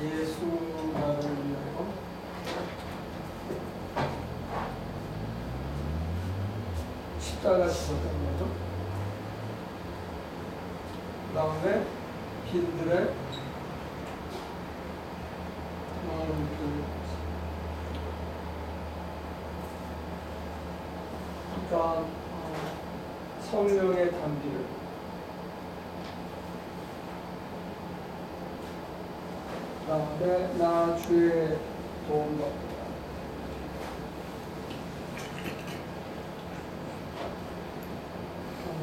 예수나를 위하여 십자가 죽었다는 거죠. 그 다음에 빈들의 그러니까 성령의 담비를 그 다음에 나 주의 도움받고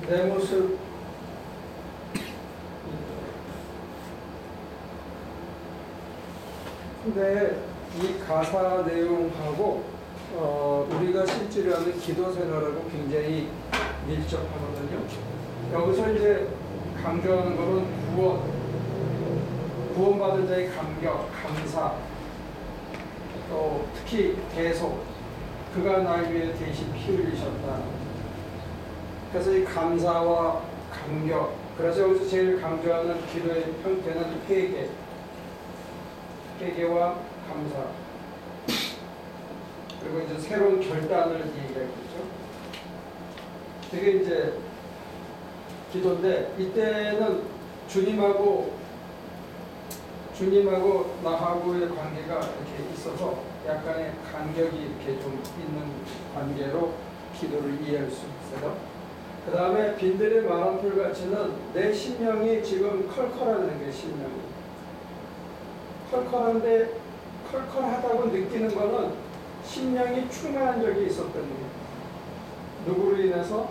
내 모습 근데 이 가사 내용하고 우리가 실제로 하는 기도 생활하고 굉장히 밀접하거든요. 여기서 이제 강조하는 것은 구원받은 자의 감격, 감사, 또 특히 계속 그가 날 위해 대신 피 흘리셨다. 그래서 이 감사와 감격, 그래서 여기서 제일 강조하는 기도의 형태는 회개와 감사, 그리고 이제 새로운 결단을 얘기하겠죠. 이게 이제 기도인데 이때는 주님하고 나하고의 관계가 이렇게 있어서 약간의 간격이 이렇게 좀 있는 관계로 기도를 이해할 수 있어요. 그 다음에 빈들의 바람풀 같이는 내 심령이 지금 컬컬하다는 게 심령이. 컬컬한데 컬컬하다고 느끼는 거는 심령이 충만한 적이 있었던 거예요. 누구로 인해서?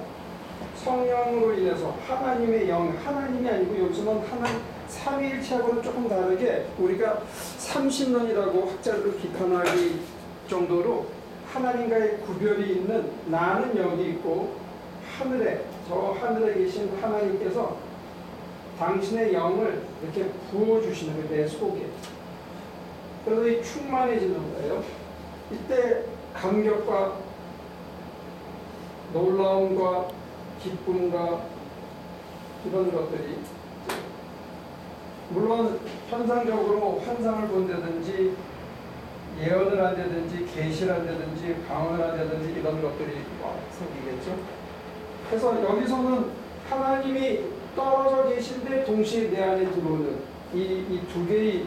성령으로 인해서 하나님의 영, 하나님이 아니고 여기서는 삼위일체하고는 조금 다르게 우리가 30년이라고 학자들을 비판하기 정도로 하나님과의 구별이 있는 나는 여기 있고 저 하늘에 계신 하나님께서 당신의 영을 이렇게 부어주시는 거예요, 내 속에. 그래서 이 충만해지는 거예요. 이때 감격과 놀라움과 기쁨과 이런 것들이 물론 현상적으로 환상을 본다든지 예언을 한다든지 계시를 한다든지 방언을 한다든지 이런 것들이 생기겠죠. 그래서 여기서는 하나님이 떨어져 계신데 동시에 내 안에 들어오는 이 두 개의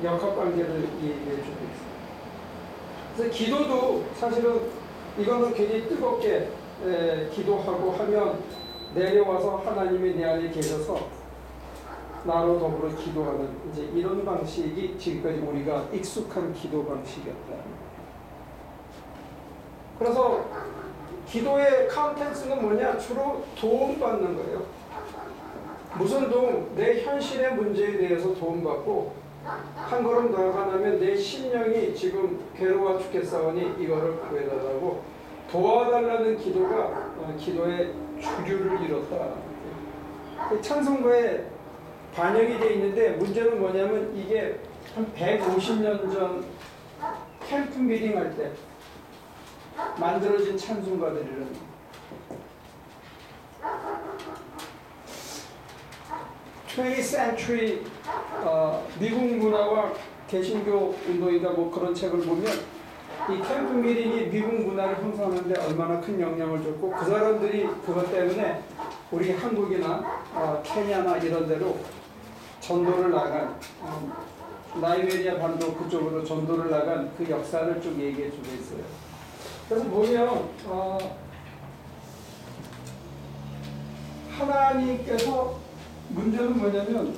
역학관계를 얘기해 주고 있어요. 그래서 기도도 사실은 이거는 굉장히 뜨겁게 기도하고 하면 내려와서 하나님이 내 안에 계셔서 나로 더불어 기도하는 이제 이런 방식이 지금까지 우리가 익숙한 기도 방식이었다. 그래서 기도의 컨텐츠는 뭐냐? 주로 도움받는 거예요. 무슨 도움? 내 현실의 문제에 대해서 도움받고 한 걸음 나아가면 내 심령이 지금 괴로워 죽겠사오니 이거를 구해달라고 도와달라는 기도가 기도의 주류를 이뤘다. 찬송가에 반영이 되어 있는데 문제는 뭐냐면 이게 한 150년 전 캠프 미팅 할 때 만들어진 찬송가들이라는 20th century 미국 문화와 개신교 운동이다 뭐 그런 책을 보면 이 캠프 미팅이 미국 문화를 형성하는데 얼마나 큰 영향을 줬고 그 사람들이 그것 때문에 우리 한국이나 케냐나 이런 데로 전도를 나간 나이베리아 반도 그쪽으로 전도를 나간 그 역사를 쭉 얘기해 주고 있어요. 그래서 보면 하나님께서 문제는 뭐냐면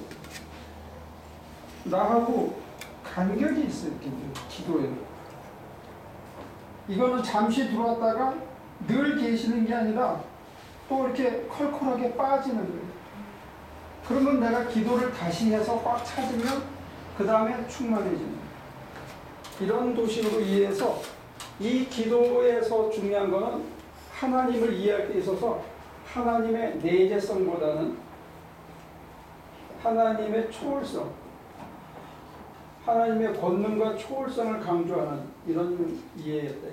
나하고 간격이 있어요. 기도에는 이거는 잠시 들어왔다가 늘 계시는 게 아니라 또 이렇게 컬컬하게 빠지는 거예요. 그러면 내가 기도를 다시 해서 꽉 찾으면 그 다음에 충만해지는 거예요. 이런 도식으로 이해해서 이 기도에서 중요한 것은 하나님을 이해할 때 있어서 하나님의 내재성보다는 하나님의 초월성, 하나님의 권능과 초월성을 강조하는 이런 이해였다.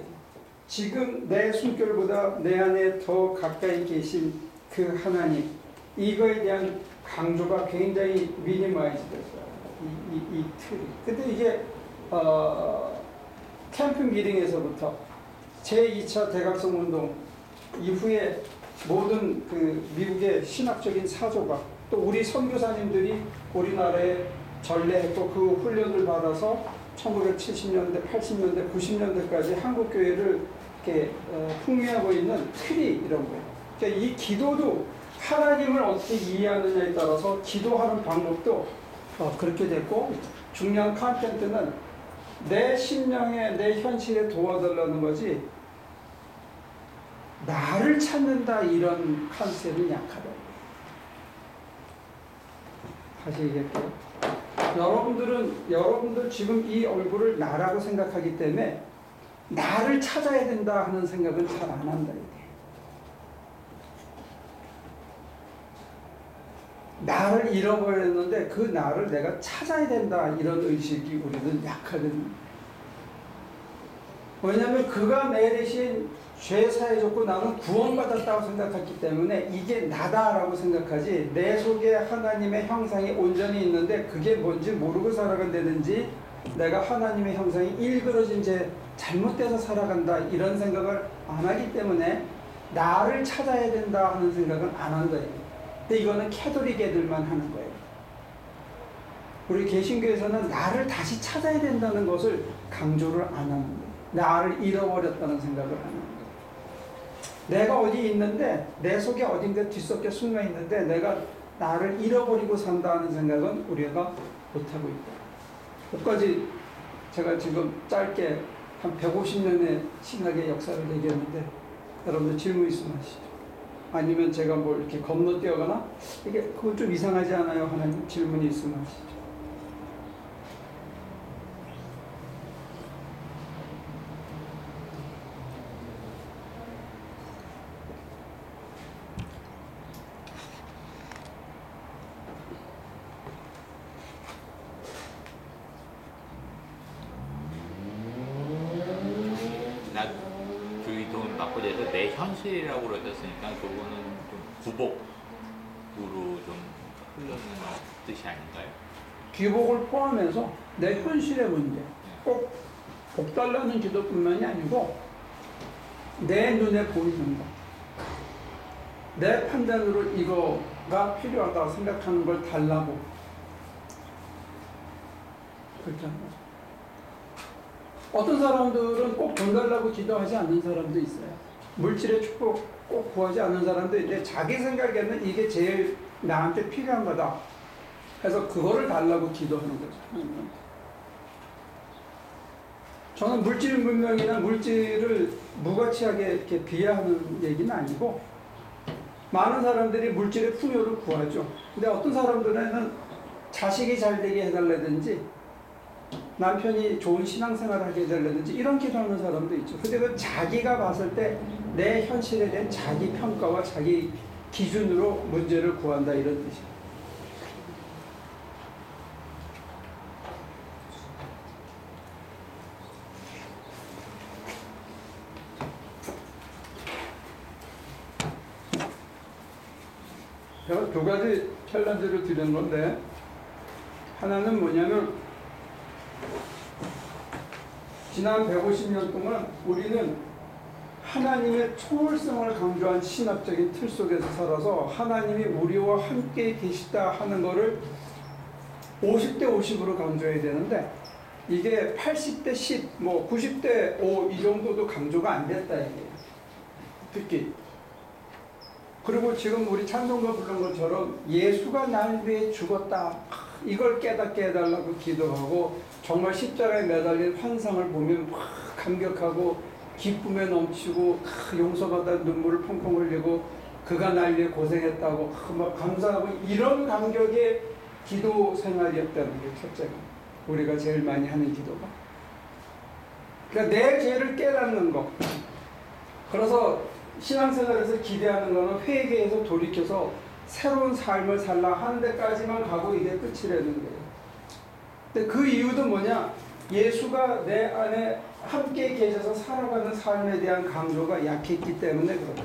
지금 내 숨결보다 내 안에 더 가까이 계신 그 하나님, 이거에 대한 강조가 굉장히 미니마이즈 됐어요. 이 틀이. 근데 이게 캠핑 기링에서부터 제2차 대각성 운동 이후에 모든 그 미국의 신학적인 사조가 또 우리 선교사님들이 우리나라에 전례했고 그 훈련을 받아서 1970년대, 80년대, 90년대까지 한국 교회를 이렇게 풍미하고 있는 틀이 이런 거예요. 그러니까 이 기도도 하나님을 어떻게 이해하느냐에 따라서 기도하는 방법도 그렇게 됐고, 중요한 컨텐츠는 내 심령에 내 현실에 도와달라는 거지 나를 찾는다 이런 컨셉은 약하다. 다시 얘기할게요. 여러분들 지금 이 얼굴을 나라고 생각하기 때문에 나를 찾아야 된다 하는 생각은 잘 안 한다. 나를 잃어버렸는데 그 나를 내가 찾아야 된다 이런 의식이 우리는 약하거든요. 왜냐하면 그가 내 대신 죄 사해줬고 나는 구원받았다고 생각했기 때문에 이게 나다라고 생각하지, 내 속에 하나님의 형상이 온전히 있는데 그게 뭔지 모르고 살아간다든지 내가 하나님의 형상이 일그러진 채 잘못돼서 살아간다 이런 생각을 안 하기 때문에 나를 찾아야 된다 하는 생각은 안 한다. 근데 이거는 캐톨릭 애들만 하는 거예요. 우리 개신교에서는 나를 다시 찾아야 된다는 것을 강조를 안 하는 거예요. 나를 잃어버렸다는 생각을 하는 거예요. 내가 어디 있는데 내 속에 어딘가 뒤섞여 숨어 있는데 내가 나를 잃어버리고 산다는 생각은 우리가 못하고 있다. 여기까지 제가 지금 짧게 한 150년의 신학의 역사를 얘기했는데 여러분들 질문 있으면 하시죠. 아니면 제가 뭘 이렇게 건너뛰어가나? 이게 그건 좀 이상하지 않아요? 하나님 질문이 있으면 하시죠. 내 현실이라고 그러셨으니까 그거는 좀 구복으로 좀 흐르는 뜻이 아닌가요? 귀복을 포함해서 내 현실의 문제, 꼭 복달라는 기도뿐만이 아니고 내 눈에 보이는 것, 내 판단으로 이거가 필요하다고 생각하는 걸 달라고 그렇게 하는 거죠. 어떤 사람들은 꼭 돈 달라고 기도하지 않는 사람도 있어요. 물질의 축복 꼭 구하지 않는 사람도 있는데 자기 생각에는 이게 제일 나한테 필요한 거다 해서 그거를 달라고 기도하는 거죠. 저는 물질 문명이나 물질을 무가치하게 이렇게 비하하는 얘기는 아니고, 많은 사람들이 물질의 풍요를 구하죠. 근데 어떤 사람들은 자식이 잘 되게 해달라든지 남편이 좋은 신앙생활을 하게 해달라든지 이런 기도하는 사람도 있죠. 근데 그 자기가 봤을 때 내 현실에 대한 자기 평가와 자기 기준으로 문제를 구한다 이런 뜻이에요. 제가 두 가지 챌린지를 드린 건데, 하나는 뭐냐면 지난 150년 동안 우리는 하나님의 초월성을 강조한 신학적인 틀 속에서 살아서 하나님이 우리와 함께 계시다 하는 것을 50대 50으로 강조해야 되는데 이게 80대 10, 뭐 90대 5 이 정도도 강조가 안 됐다 이게요. 특히 그리고 지금 우리 찬송가 부른 것처럼 예수가 날 위해 죽었다 이걸 깨닫게 해달라고 기도하고, 정말 십자가에 매달린 환상을 보면 막 감격하고 기쁨에 넘치고 용서받아 눈물을 펑펑 흘리고 그가 날 위해 고생했다고 막 감사하고 이런 감격의 기도 생활이었다는 게 첫째가 우리가 제일 많이 하는 기도가. 그러니까 내 죄를 깨닫는 것. 그래서 신앙생활에서 기대하는 거는 회개해서 돌이켜서 새로운 삶을 살라 하는 데까지만 가고 이게 끝이라는 거예요. 근데 그 이유도 뭐냐? 예수가 내 안에 함께 계셔서 살아가는 삶에 대한 강조가 약했기 때문에 그렇다.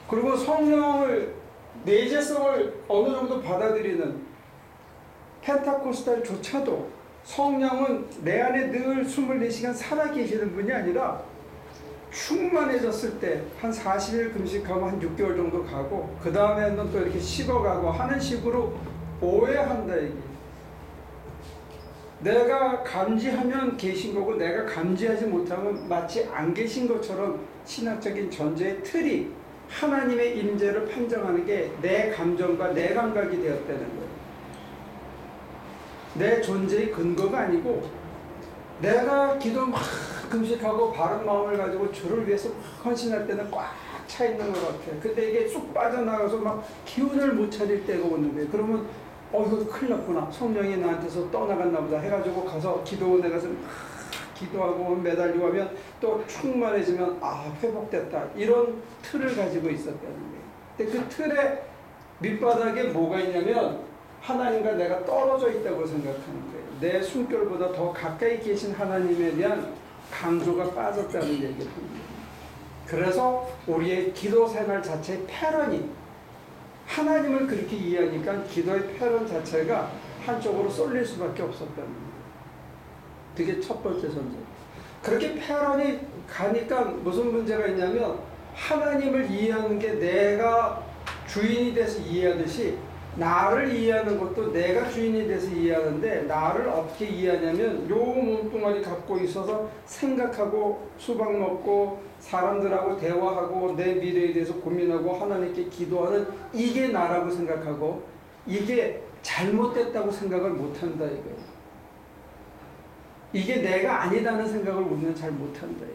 그리고 성령을 내재성을 어느 정도 받아들이는 펜타코스탈조차도 성령은 내 안에 늘 24시간 살아계시는 분이 아니라 충만해졌을 때 한 40일 금식하면 한 6개월 정도 가고 그 다음에는 또 이렇게 식어가고 하는 식으로 오해한다 이게. 내가 감지하면 계신 거고 내가 감지하지 못하면 마치 안 계신 것처럼 신학적인 전제의 틀이 하나님의 임재를 판정하는 게 내 감정과 내 감각이 되었다는 거예요. 내 존재의 근거가 아니고 내가 기도 막 금식하고 바른 마음을 가지고 주를 위해서 막 헌신할 때는 꽉 차 있는 것 같아. 근데 이게 쑥 빠져나가서 막 기운을 못 차릴 때가 오는 거예요. 그러면 이거 큰일 났구나. 성령이 나한테서 떠나갔나 보다 해가지고 가서 기도원에 가서 막 기도하고 매달리고 하면 또 충만해지면 회복됐다. 이런 틀을 가지고 있었다는 거예요. 근데 그 틀의 밑바닥에 뭐가 있냐면 하나님과 내가 떨어져 있다고 생각하는 거예요. 내 숨결보다 더 가까이 계신 하나님에 대한 강조가 빠졌다는 얘기를 합니다. 그래서 우리의 기도 생활 자체의 패런이 하나님을 그렇게 이해하니까 기도의 패런 자체가 한쪽으로 쏠릴 수밖에 없었다는 거예요. 그게 첫 번째 전제. 그렇게 패런이 가니까 무슨 문제가 있냐면 하나님을 이해하는 게 내가 주인이 돼서 이해하듯이 나를 이해하는 것도 내가 주인이 돼서 이해하는데 나를 어떻게 이해하냐면 요 몸뚱아리 갖고 있어서 생각하고 수박 먹고 사람들하고 대화하고 내 미래에 대해서 고민하고 하나님께 기도하는 이게 나라고 생각하고 이게 잘못됐다고 생각을 못한다 이거예요. 이게 내가 아니다는 생각을 우리는 잘 못한다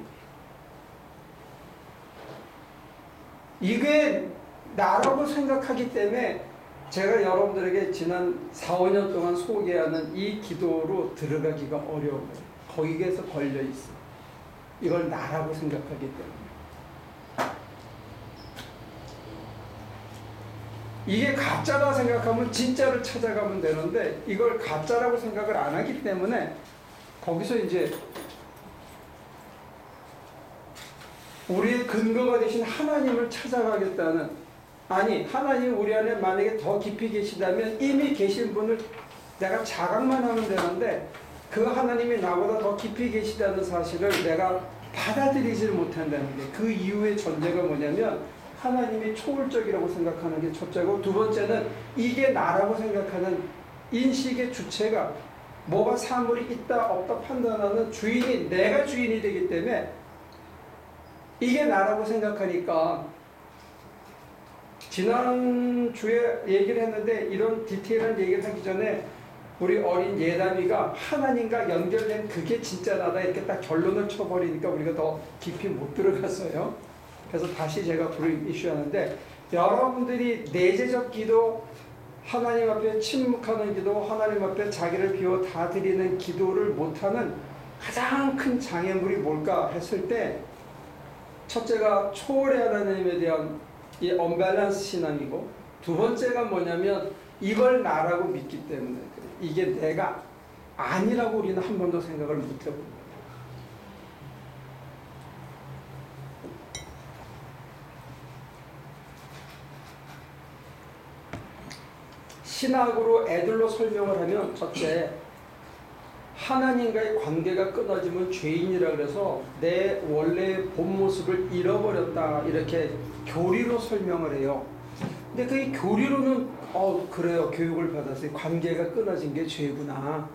이게 나라고 생각하기 때문에 제가 여러분들에게 지난 4, 5년 동안 소개하는 이 기도로 들어가기가 어려워요. 거기에서 걸려있어. 이걸 나라고 생각하기 때문에. 이게 가짜다 생각하면 진짜를 찾아가면 되는데 이걸 가짜라고 생각을 안 하기 때문에 거기서 이제 우리의 근거가 되신 하나님을 찾아가겠다는 아니 하나님 우리 안에 만약에 더 깊이 계시다면 이미 계신 분을 내가 자각만 하면 되는데 그 하나님이 나보다 더 깊이 계시다는 사실을 내가 받아들이지를 못한다는 게 그 이유의 전제가 뭐냐면 하나님이 초월적이라고 생각하는 게 첫째고 두 번째는 이게 나라고 생각하는 인식의 주체가 뭐가 사물이 있다 없다 판단하는 주인이 내가 주인이 되기 때문에 이게 나라고 생각하니까 지난주에 얘기를 했는데 이런 디테일한 얘기를 하기 전에 우리 어린 예담이가 하나님과 연결된 그게 진짜 나다 이렇게 딱 결론을 쳐버리니까 우리가 더 깊이 못 들어갔어요. 그래서 다시 제가 불을 이슈하는데 여러분들이 내재적 기도 하나님 앞에 침묵하는 기도 하나님 앞에 자기를 비워 다 드리는 기도를 못하는 가장 큰 장애물이 뭘까 했을 때 첫째가 초월의 하나님에 대한 이 언밸런스 신앙이고 두 번째가 뭐냐면 이걸 나라고 믿기 때문에 그래. 이게 내가 아니라고 우리는 한 번도 생각을 못 해본 거예요. 신학으로 애들로 설명을 하면 첫째 하나님과의 관계가 끊어지면 죄인이라 그래서 내 원래의 본 모습을 잃어버렸다 이렇게 교리로 설명을 해요. 근데 그 교리로는 그래요. 교육을 받았어요. 관계가 끊어진 게 죄구나.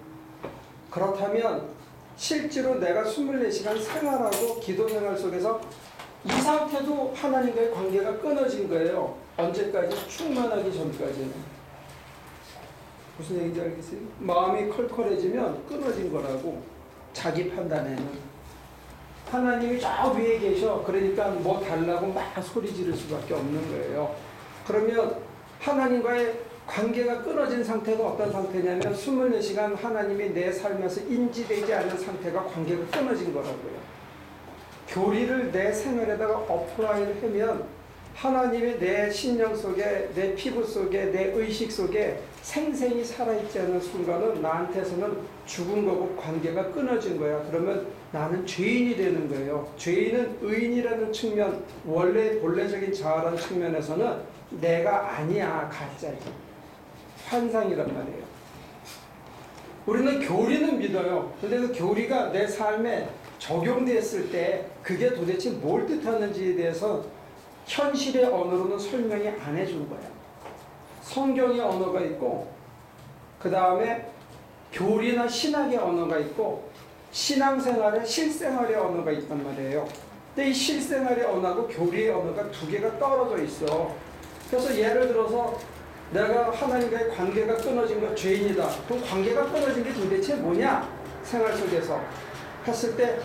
그렇다면 실제로 내가 24시간 생활하고 기도 생활 속에서 이 상태도 하나님과의 관계가 끊어진 거예요. 언제까지? 충만하기 전까지는. 무슨 얘기인지 알겠어요? 마음이 컬컬해지면 끊어진 거라고. 자기 판단에는 하나님이 저 위에 계셔. 그러니까 뭐 달라고 막 소리 지를 수밖에 없는 거예요. 그러면 하나님과의 관계가 끊어진 상태가 어떤 상태냐면 24시간 하나님이 내 삶에서 인지되지 않는 상태가 관계가 끊어진 거라고요. 교리를 내 생활에다가 어플라이를 하면 하나님이 내 신령 속에, 내 피부 속에, 내 의식 속에 생생히 살아있지 않은 순간은 나한테서는 죽은 거고 관계가 끊어진 거야. 그러면 나는 죄인이 되는 거예요. 죄인은 의인이라는 측면, 원래 본래적인 자아라는 측면에서는 내가 아니야, 가짜지. 환상이란 말이에요. 우리는 교리는 믿어요. 근데 그 교리가 내 삶에 적용됐을 때 그게 도대체 뭘 뜻하는지에 대해서 현실의 언어로는 설명이 안 해준 거예요. 성경의 언어가 있고, 그 다음에 교리나 신학의 언어가 있고, 신앙생활의 실생활의 언어가 있단 말이에요. 근데 이 실생활의 언어하고 교리의 언어가 두 개가 떨어져 있어. 그래서 예를 들어서 내가 하나님과의 관계가 끊어진 거 죄인이다. 그럼 관계가 끊어진 게 도대체 뭐냐? 생활 속에서 했을 때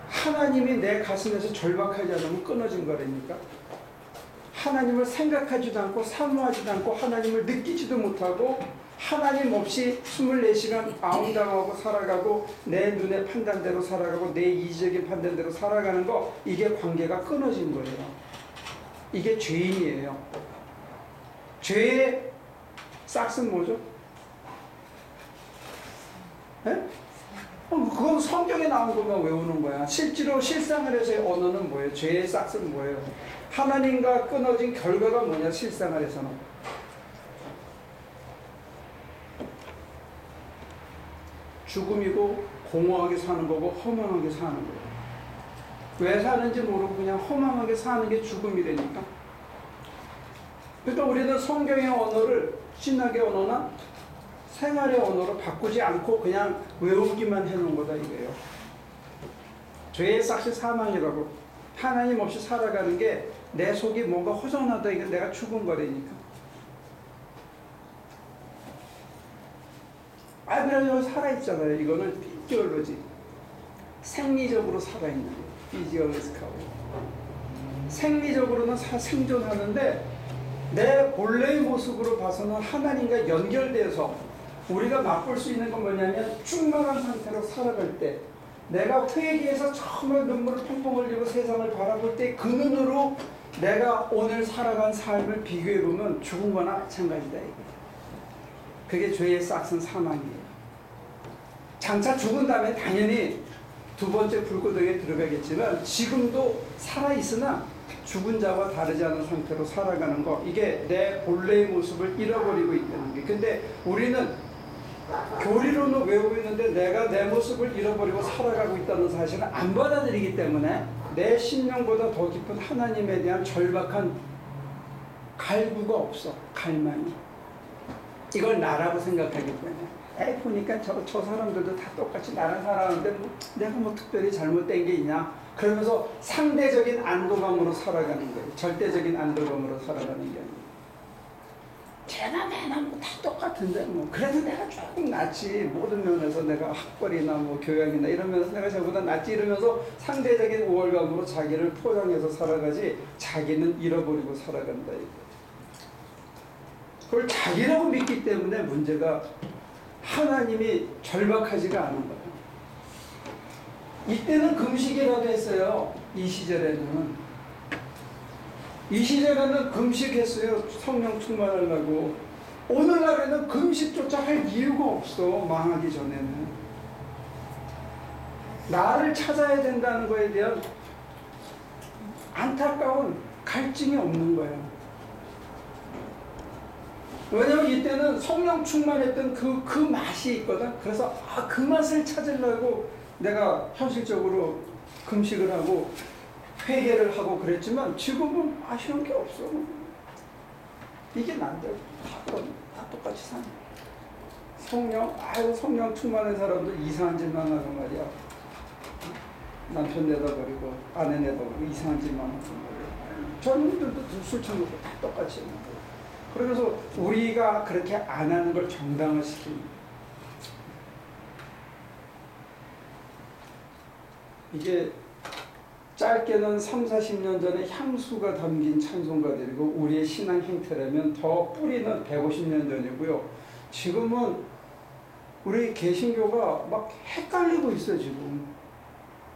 하나님이 내 가슴에서 절박하지 않으면 끊어진 거라니까. 하나님을 생각하지도 않고 사모하지도 않고 하나님을 느끼지도 못하고 하나님 없이 24시간 아웅당하고 살아가고 내 눈의 판단대로 살아가고 내 이기적인 판단대로 살아가는 거, 이게 관계가 끊어진 거예요. 이게 죄인이에요. 죄의 싹슨 뭐죠? 네? 그건 성경에 나온 것만 외우는 거야. 실제로 실생활에서의 언어는 뭐예요? 죄의 싹슨 뭐예요? 하나님과 끊어진 결과가 뭐냐? 실생활에서는 죽음이고 공허하게 사는 거고 허망하게 사는 거예요. 왜 사는지 모르고 그냥 허망하게 사는 게 죽음이라니까. 그러니까 우리는 성경의 언어를 신학의 언어나 생활의 언어로 바꾸지 않고 그냥 외우기만 해놓은 거다 이거예요. 죄의 싹이 사망이라고. 하나님 없이 살아가는 게 내 속이 뭔가 허전하다, 이거 내가 죽은 거라니까. 그래요. 살아있잖아요. 이거는 피지올로지. 생리적으로 살아있는 거예요. 피지올로지카고. 생리적으로는 생존하는데 내 본래의 모습으로 봐서는 하나님과 연결돼서 우리가 맛볼 수 있는 건 뭐냐면 충만한 상태로 살아갈 때 내가 회개해서 정말 눈물을 펑펑 흘리고 세상을 바라볼 때 그 눈으로 내가 오늘 살아간 삶을 비교해보면 죽은 거나 마찬가지다. 그게 죄의 싹슨 사망이에요. 장차 죽은 다음에 당연히 두 번째 불구덩이에 들어가겠지만 지금도 살아있으나 죽은 자와 다르지 않은 상태로 살아가는 거, 이게 내 본래의 모습을 잃어버리고 있다는 게. 근데 우리는 교리로는 외우고 있는데 내가 내 모습을 잃어버리고 살아가고 있다는 사실을 안 받아들이기 때문에 내 심령보다 더 깊은 하나님에 대한 절박한 갈구가 없어. 갈망이. 이걸 나라고 생각하기 때문에 보니까 저 사람들도 다 똑같이 나랑 살아가는데 내가 뭐 특별히 잘못된 게 있냐, 그러면서 상대적인 안도감으로 살아가는 거예요. 절대적인 안도감으로 살아가는 게 아니에요. 쟤나 내나 뭐 다 똑같은데 뭐 그래도 내가 조금 낫지, 모든 면에서 내가 학벌이나 뭐 교양이나 이런 면에서 내가 저보다 낫지, 이러면서 상대적인 우월감으로 자기를 포장해서 살아가지 자기는 잃어버리고 살아간다 이거. 그걸 자기라고 믿기 때문에 문제가 하나님이 절박하지가 않은 거예요. 이때는 금식이라고 했어요. 이 시절에는 금식했어요. 성령 충만하려고. 오늘날에는 금식조차 할 이유가 없어. 망하기 전에는 나를 찾아야 된다는 거에 대한 안타까운 갈증이 없는 거예요. 왜냐면 이때는 성령 충만했던 그 맛이 있거든. 그래서 그 맛을 찾으려고 내가 현실적으로 금식을 하고 회개를 하고 그랬지만 지금은 아쉬운 게 없어. 이게 난데 다 똑같이 사는. 성령 충만한 사람들 이상한 짓만 하고 말이야. 남편 내다버리고 아내 내다버리고 이상한 짓만 하고 말이야. 젊은이들도 술 처먹고 다 똑같이 하는 거야. 그래서 우리가 그렇게 안 하는 걸 정당화시킵니다. 이게 짧게는 30-40년 전에 향수가 담긴 찬송가들이고 우리의 신앙 행태라면 더 뿌리는 150년 전이고요. 지금은 우리 개신교가 막 헷갈리고 있어요, 지금.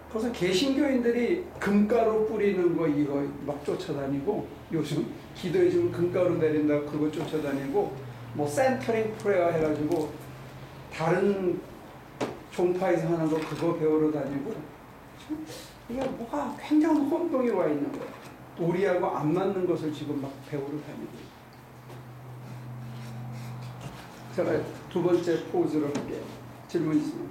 그래서 개신교인들이 금가루 뿌리는 거 이거 막 쫓아다니고, 요즘 기도해 주면 금가루 내린다고 그거 쫓아다니고, 뭐 센터링 프레어 해가지고 다른 종파에서 하는 거 그거 배우러 다니고, 이게 뭐가 굉장한 혼동이 와 있는 거예요. 우리하고 안 맞는 것을 지금 막 배우러 다니고. 제가 두 번째 포즈로 할게요. 질문 있으면.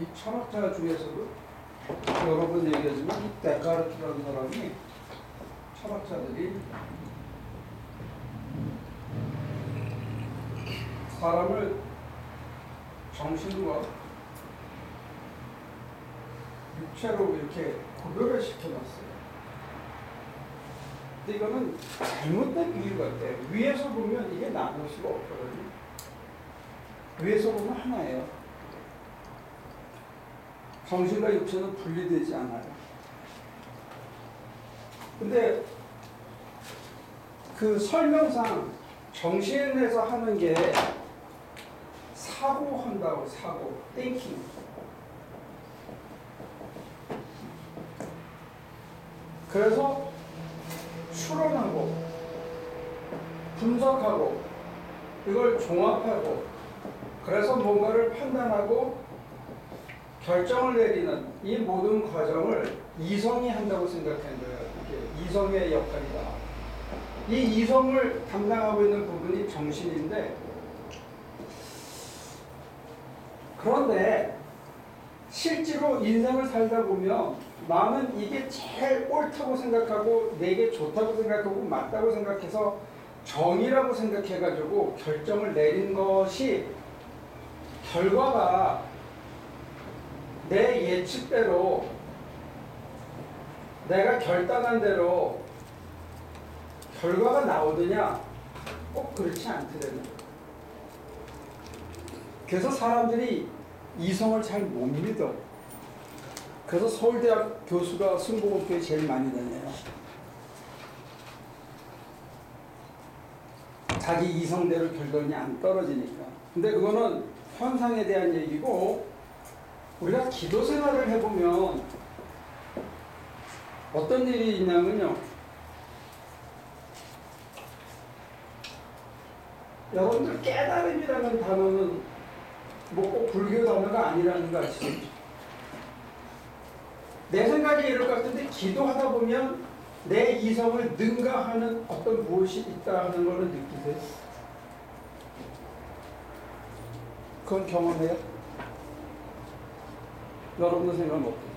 이 철학자 중에서도 여러 번 얘기하지만 이 데카르트라는 사람이 철학자들이 사람을 정신과 육체로 이렇게 구별을 시켜놨어요. 근데 이거는 잘못된 비유 같아요. 위에서 보면 이게 나눌 수가 없거든요. 위에서 보면 하나예요. 정신과 육체는 분리되지 않아요. 근데 그 설명상 정신에서 하는 게 사고한다고, 사고, thinking. 그래서 추론하고 분석하고 이걸 종합하고 그래서 뭔가를 판단하고 결정을 내리는 이 모든 과정을 이성이 한다고 생각하는 거예요. 이게 이성의 역할이다. 이 이성을 담당하고 있는 부분이 정신인데, 그런데 실제로 인생을 살다 보면 나는 이게 제일 옳다고 생각하고 내게 좋다고 생각하고 맞다고 생각해서 정의라고 생각해가지고 결정을 내린 것이 결과가 내 예측대로 내가 결단한 대로 결과가 나오느냐? 꼭 그렇지 않더라고요. 그래서 사람들이 이성을 잘 못 믿어. 그래서 서울대학 교수가 순복음교회 제일 많이 다녀요. 자기 이성대로 결론이 안 떨어지니까. 근데 그거는 현상에 대한 얘기고, 우리가 기도 생활을 해보면 어떤 일이 있냐면요. 여러분들 깨달음이라는 단어는 뭐 꼭 불교 단어가 아니라는 거 아시죠? 내 생각이 이럴 것 같은데 기도하다 보면 내 이성을 능가하는 어떤 무엇이 있다 하는 것을 느끼세요? 그건 경험해요? 여러분도 생각은 어떠세요?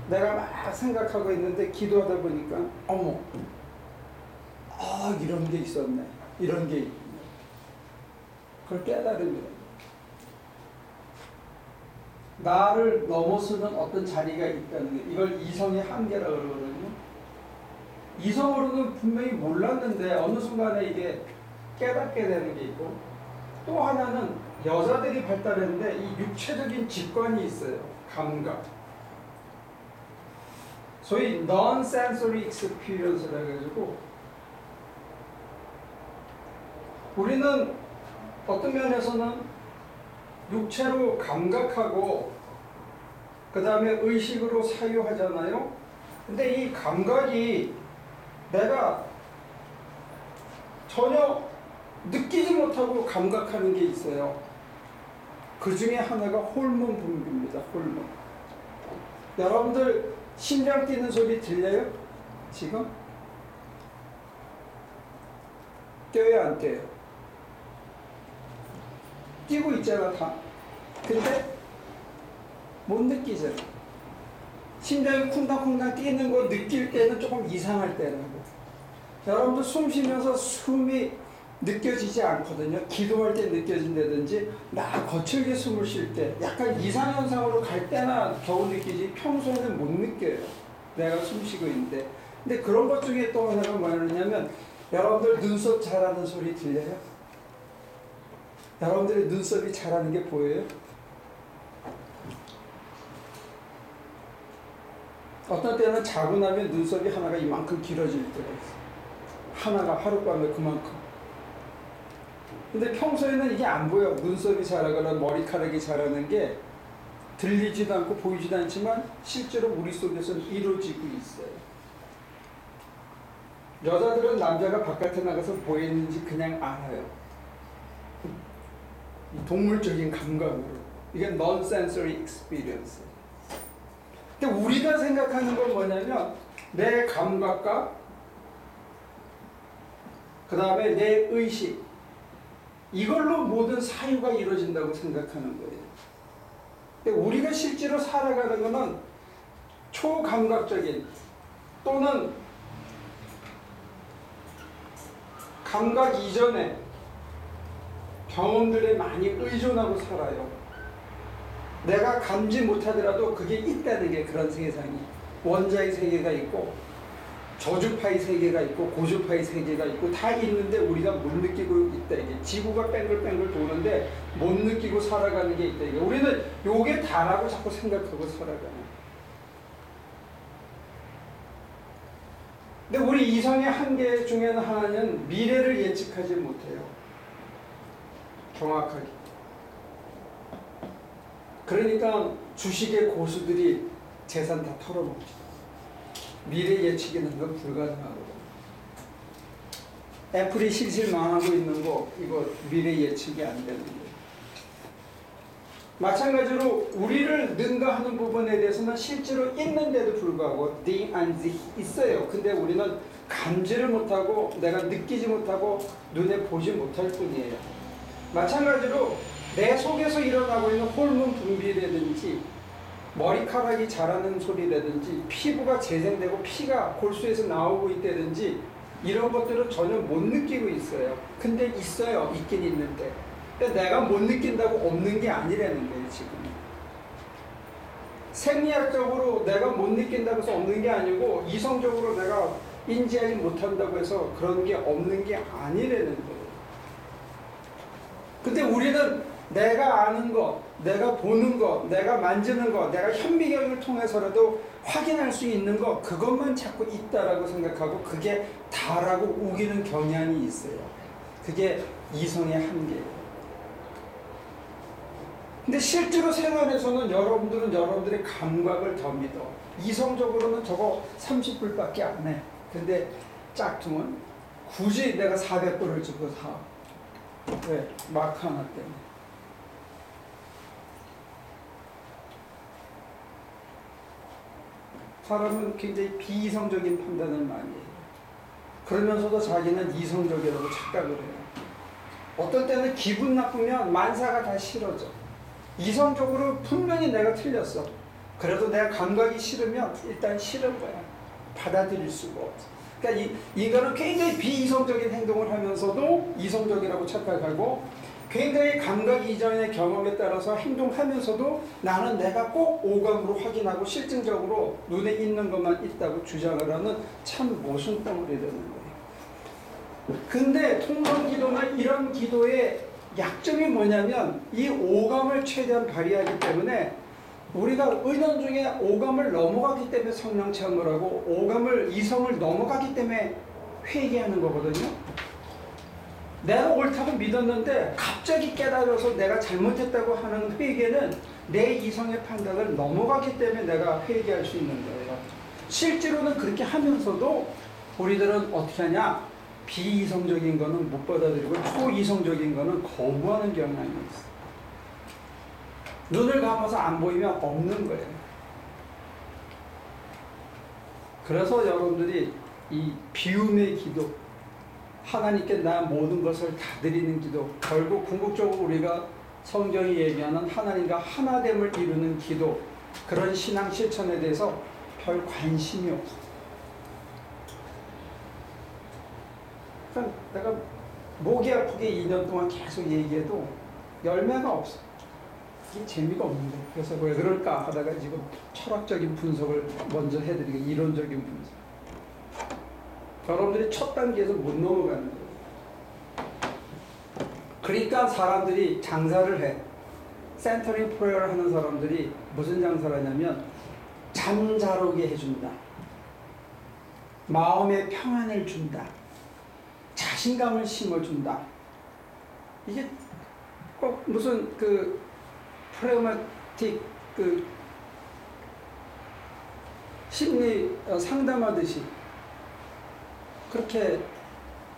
내가 막 생각하고 있는데 기도하다 보니까 어머, 이런 게 있었네, 이런 게 있네. 그걸 깨달음이에요. 나를 넘어서는 어떤 자리가 있다는 게, 이걸 이성의 한계라고 그러거든요. 이성으로는 분명히 몰랐는데 어느 순간에 이게 깨닫게 되는 게 있고, 또 하나는 여자들이 발달했는데 이 육체적인 직관이 있어요. 감각. 소위 non-sensory experience라고 해가지고, 우리는 어떤 면에서는 육체로 감각하고 그 다음에 의식으로 사유하잖아요. 근데 이 감각이 내가 전혀 느끼지 못하고 감각하는 게 있어요. 그 중에 하나가 호르몬 분비입니다. 호르몬. 여러분들 심장 뛰는 소리 들려요? 지금? 뛰어요, 안 뛰어요? 뛰고 있잖아, 다. 근데 못 느끼잖아. 심장이 쿵당쿵당 뛰는 거 느낄 때는 조금 이상할 때라고. 여러분들 숨 쉬면서 숨이 느껴지지 않거든요. 기도할 때 느껴진다든지 나 거칠게 숨을 쉴 때 약간 이상현상으로 갈 때나 겨우 느끼지 평소에는 못 느껴요. 내가 숨 쉬고 있는데. 근데 그런 것 중에 또 하나가 뭐냐면 여러분들 눈썹 자라는 소리 들려요? 여러분들의 눈썹이 자라는 게 보여요? 어떤 때는 자고 나면 눈썹이 하나가 이만큼 길어질 때가 있어요. 하나가 하룻밤에 그만큼. 근데 평소에는 이게 안 보여. 눈썹이 자라거나 머리카락이 자라는 게 들리지도 않고 보이지도 않지만 실제로 우리 속에서는 이루어지고 있어요. 여자들은 남자가 바깥에 나가서 보이는지 그냥 알아요. 이 동물적인 감각으로. 이게 non-sensory experience. 근데 우리가 생각하는 건 뭐냐면 내 감각과 그 다음에 내 의식 이걸로 모든 사유가 이루어진다고 생각하는 거예요. 근데 우리가 실제로 살아가는 것은 초감각적인 또는 감각 이전의 경험들에 많이 의존하고 살아요. 내가 감지 못하더라도 그게 있다는 게 그런 세상이. 원자의 세계가 있고 저주파의 세계가 있고 고주파의 세계가 있고 다 있는데 우리가 못 느끼고 있다 이게. 지구가 뱅글뱅글 도는데 못 느끼고 살아가는 게 있다 이게. 우리는 요게 다라고 자꾸 생각하고 살아가는. 근데 우리 이성의 한계 중에는 하나는 미래를 예측하지 못해요. 정확하게. 그러니까 주식의 고수들이 재산 다 털어먹죠. 미래 예측이라는 건 불가능하거든. 애플이 실실 망하고 있는 거 이거 미래 예측이 안 되는 거예요. 마찬가지로 우리를 능가하는 부분에 대해서는 실제로 있는데도 불구하고 있어요. 근데 우리는 감지를 못하고 내가 느끼지 못하고 눈에 보지 못할 뿐이에요. 마찬가지로 내 속에서 일어나고 있는 호르몬 분비라든지 머리카락이 자라는 소리라든지 피부가 재생되고 피가 골수에서 나오고 있다든지 이런 것들은 전혀 못 느끼고 있어요. 근데 있어요. 있긴 있는데. 근데 내가 못 느낀다고 없는 게 아니라는 거예요. 지금. 생리학적으로 내가 못 느낀다고 해서 없는 게 아니고 이성적으로 내가 인지하지 못한다고 해서 그런 게 없는 게 아니라는 거예요. 근데 우리는 내가 아는 것, 내가 보는 것, 내가 만지는 것, 내가 현미경을 통해서라도 확인할 수 있는 것, 그것만 자꾸 있다라고 생각하고 그게 다라고 우기는 경향이 있어요. 그게 이성의 한계예요. 근데 실제로 생활에서는 여러분들은 여러분들의 감각을 더 믿어. 이성적으로는 저거 30불밖에 안 해. 근데 짝퉁은 굳이 내가 400불을 주고 사. 왜? 마크 하나 때문에. 사람은 굉장히 비이성적인 판단을 많이 해요. 그러면서도 자기는 이성적이라고 착각을 해요. 어떤 때는 기분 나쁘면 만사가 다 싫어져. 이성적으로 분명히 내가 틀렸어. 그래도 내가 감각이 싫으면 일단 싫은 거야. 받아들일 수가 없어. 그러니까 인간은 굉장히 비이성적인 행동을 하면서도 이성적이라고 착각하고 굉장히 감각 이전의 경험에 따라서 행동하면서도 나는 내가 꼭 오감으로 확인하고 실증적으로 눈에 있는 것만 있다고 주장을 하는 참 모순덩어리 되는 거예요. 근데 통성기도나 이런 기도의 약점이 뭐냐면 이 오감을 최대한 발휘하기 때문에 우리가 의논 중에 오감을 넘어가기 때문에 성령 체험을 하고 오감을 이성을 넘어가기 때문에 회개하는 거거든요. 내가 옳다고 믿었는데 갑자기 깨달아서 내가 잘못했다고 하는 회개는 내 이성의 판단을 넘어가기 때문에 내가 회개할 수 있는 거예요. 실제로는 그렇게 하면서도 우리들은 어떻게 하냐? 비이성적인 거는 못 받아들이고 초이성적인 거는 거부하는 경향이 있어요. 눈을 감아서 안 보이면 없는 거예요. 그래서 여러분들이 이 비움의 기도, 하나님께 나 모든 것을 다 드리는 기도, 결국 궁극적으로 우리가 성경이 얘기하는 하나님과 하나됨을 이루는 기도, 그런 신앙 실천에 대해서 별 관심이 없어. 그러니까 내가 목이 아프게 2년 동안 계속 얘기해도 열매가 없어. 이게 재미가 없는데. 그래서 왜 그럴까 하다가 지금 철학적인 분석을 먼저 해드리고 이론적인 분석. 여러분들이 첫 단계에서 못 넘어가는 거예요. 그러니까 사람들이 장사를 해. 센터링 프레어를 하는 사람들이 무슨 장사를 하냐면 잠자로게 해준다. 마음의 평안을 준다. 자신감을 심어준다. 이게 꼭 무슨 그 프레그마틱 그 심리 상담하듯이 그렇게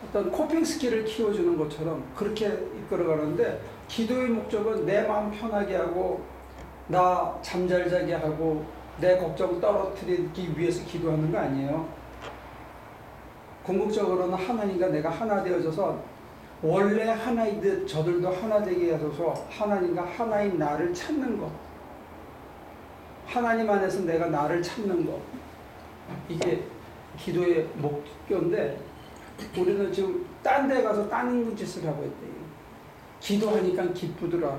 어떤 코핑 스킬을 키워주는 것처럼 그렇게 이끌어가는데 기도의 목적은 내 마음 편하게 하고 나 잠잘 자게 하고 내 걱정 떨어뜨리기 위해서 기도하는 거 아니에요. 궁극적으로는 하나님과 내가 하나 되어져서 원래 하나이듯 저들도 하나 되게 하소서 하나님과 하나인 나를 찾는 것. 하나님 안에서 내가 나를 찾는 것. 이게 기도의 목표인데 우리는 지금 딴 데 가서 딴 짓을 하고 있대요. 기도하니까 기쁘더라.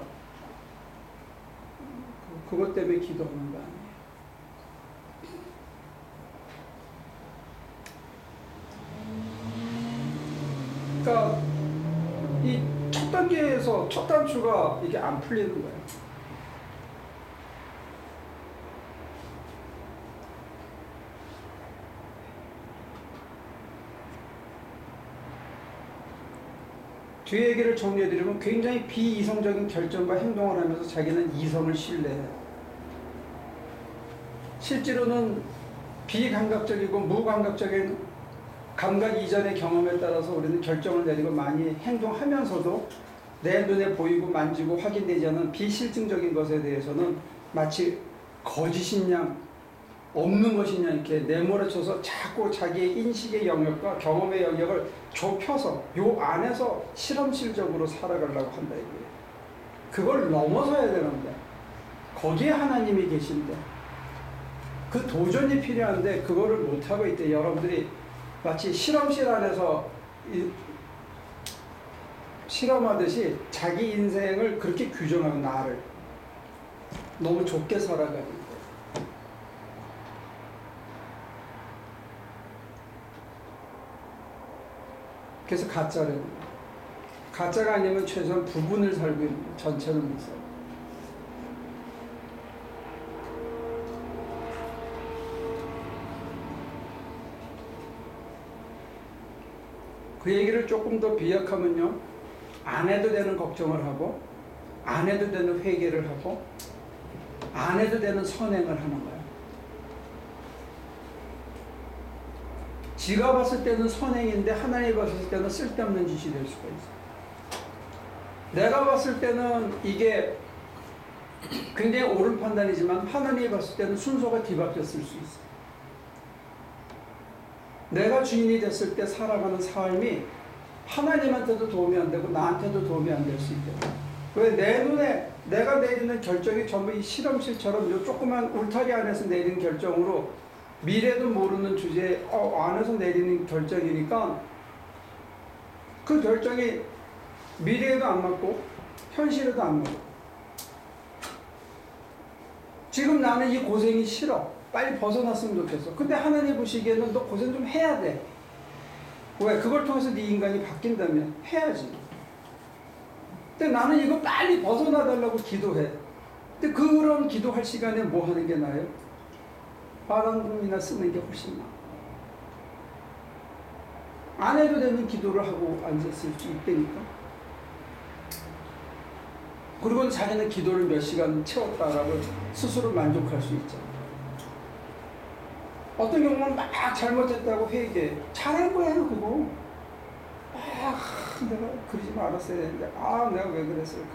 그것 때문에 기도하는 거 아니에요. 그러니까 이 첫 단계에서 첫 단추가 이게 안 풀리는 거예요. 뒤에 얘기를 정리해드리면 굉장히 비이성적인 결정과 행동을 하면서 자기는 이성을 신뢰해요. 실제로는 비감각적이고 무감각적인 감각 이전의 경험에 따라서 우리는 결정을 내리고 많이 행동하면서도 내 눈에 보이고 만지고 확인되지 않은 비실증적인 것에 대해서는 마치 거짓인 양 없는 것이냐 이렇게 내몰아쳐서 자꾸 자기의 인식의 영역과 경험의 영역을 좁혀서 요 안에서 실험실적으로 살아가려고 한다 이거예요. 그걸 넘어서야 되는데 거기에 하나님이 계신데 그 도전이 필요한데 그거를 못하고 있대. 여러분들이 마치 실험실 안에서 실험하듯이 자기 인생을 그렇게 규정하고 나를 너무 좁게 살아가는 거예요. 그래서 가짜를 가짜가 아니면 최소한 부분을 살고 있는 거예요. 전체를 못 살고. 그 얘기를 조금 더 비약하면요. 안 해도 되는 걱정을 하고 안 해도 되는 회개를 하고 안 해도 되는 선행을 하는 거예요. 지가 봤을 때는 선행인데 하나님이 봤을 때는 쓸데없는 짓이 될 수가 있어요. 내가 봤을 때는 이게 굉장히 옳은 판단이지만 하나님이 봤을 때는 순서가 뒤바뀌었을 수 있어요. 내가 주인이 됐을 때 살아가는 삶이 하나님한테도 도움이 안 되고 나한테도 도움이 안 될 수 있대요. 왜 내 눈에 내가 내리는 결정이 전부 이 실험실처럼 요 조그만 울타리 안에서 내리는 결정으로 미래도 모르는 주제 안에서 내리는 결정이니까 그 결정이 미래에도 안 맞고 현실에도 안 맞고 지금 나는 이 고생이 싫어. 빨리 벗어났으면 좋겠어. 근데 하나님 보시기에는 너 고생 좀 해야 돼. 왜? 그걸 통해서 네 인간이 바뀐다면 해야지. 근데 나는 이거 빨리 벗어나달라고 기도해. 근데 그런 기도할 시간에 뭐 하는 게 나아요? 바람이나 쓰는 게 훨씬 나아. 안 해도 되는 기도를 하고 앉았을 수 있다니까. 그리고 자기는 기도를 몇 시간 채웠다라고 스스로 만족할 수 있잖아. 어떤 경우는 막 잘못했다고 회개해. 잘한 거야 그거. 내가 그러지 말았어야 되는데 내가 왜 그랬을까.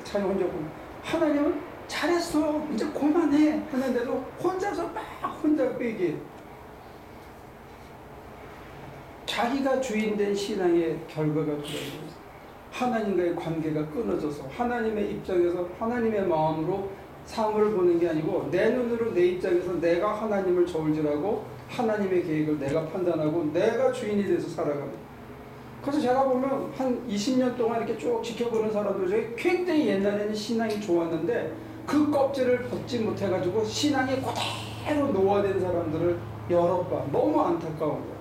자기 혼자 보면 하나님은 잘했어 이제 그만해 하는데도 혼자서 막 혼자 회개해. 자기가 주인된 신앙의 결과가 그래요. 하나님과의 관계가 끊어져서 하나님의 입장에서 하나님의 마음으로 삶을 보는 게 아니고 내 눈으로 내 입장에서 내가 하나님을 저울질하고 하나님의 계획을 내가 판단하고 내가 주인이 돼서 살아가는 그래서 제가 보면 한 20년 동안 이렇게 쭉 지켜보는 사람들 중에 굉장히 옛날에는 신앙이 좋았는데 그 껍질을 벗지 못해가지고 신앙이 그대로 노화된 사람들을 여러 번 너무 안타까운 거예요.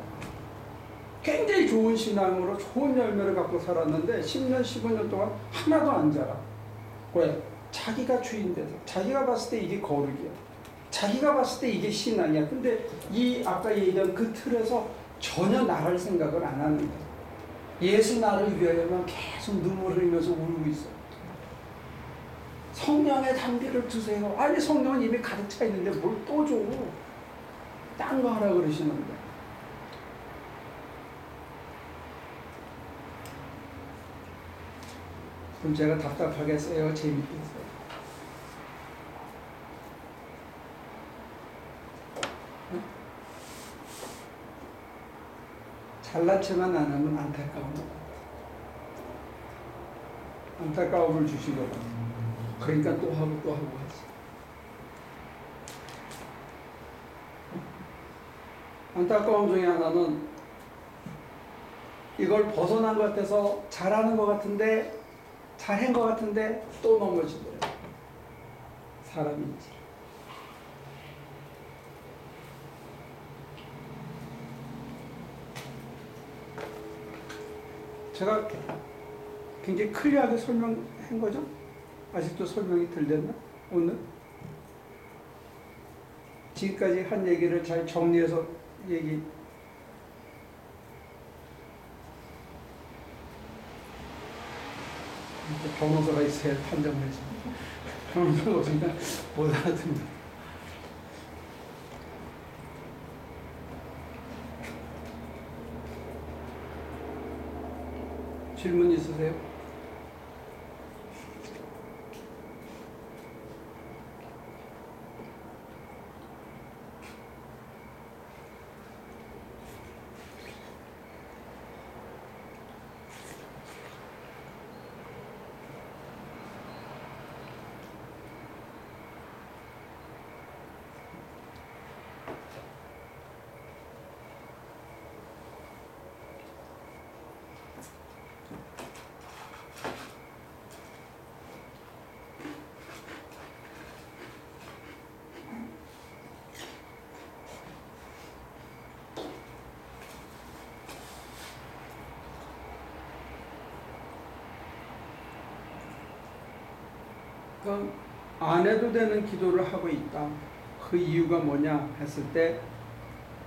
굉장히 좋은 신앙으로 좋은 열매를 갖고 살았는데 10년, 15년 동안 하나도 안 자라. 왜? 자기가 주인 돼서. 자기가 봤을 때 이게 거룩이야. 자기가 봤을 때 이게 신앙이야. 근데 이 아까 얘기한 그 틀에서 전혀 나갈 생각을 안 하는 거야. 예수 나를 위하여만 계속 눈물을 흘리면서 울고 있어. 성령의 담비를 주세요. 아니 성령은 이미 가득 차 있는데 뭘 또 줘. 딴 거 하라 그러시는데. 그럼 제가 답답하겠어요? 재밌겠어요? 잘난 체만 안 하면 안타까운 것 같아요. 안타까움을 주시거든. 그러니까 또 하고 또 하고 하지. 안타까움 중에 하나는 이걸 벗어난 것 같아서 잘하는 것 같은데 잘한 것 같은데 또 넘어지더래요. 사람인지. 제가 굉장히 클리어하게 설명한 거죠? 아직도 설명이 덜 됐나? 오늘? 지금까지 한 얘기를 잘 정리해서 얘기. 변호사가 있어야 판정을 해줘. 변호사가 없으니까 못 알아듣는다. 질문 있으세요? 그럼 안 해도 되는 기도를 하고 있다. 그 이유가 뭐냐 했을 때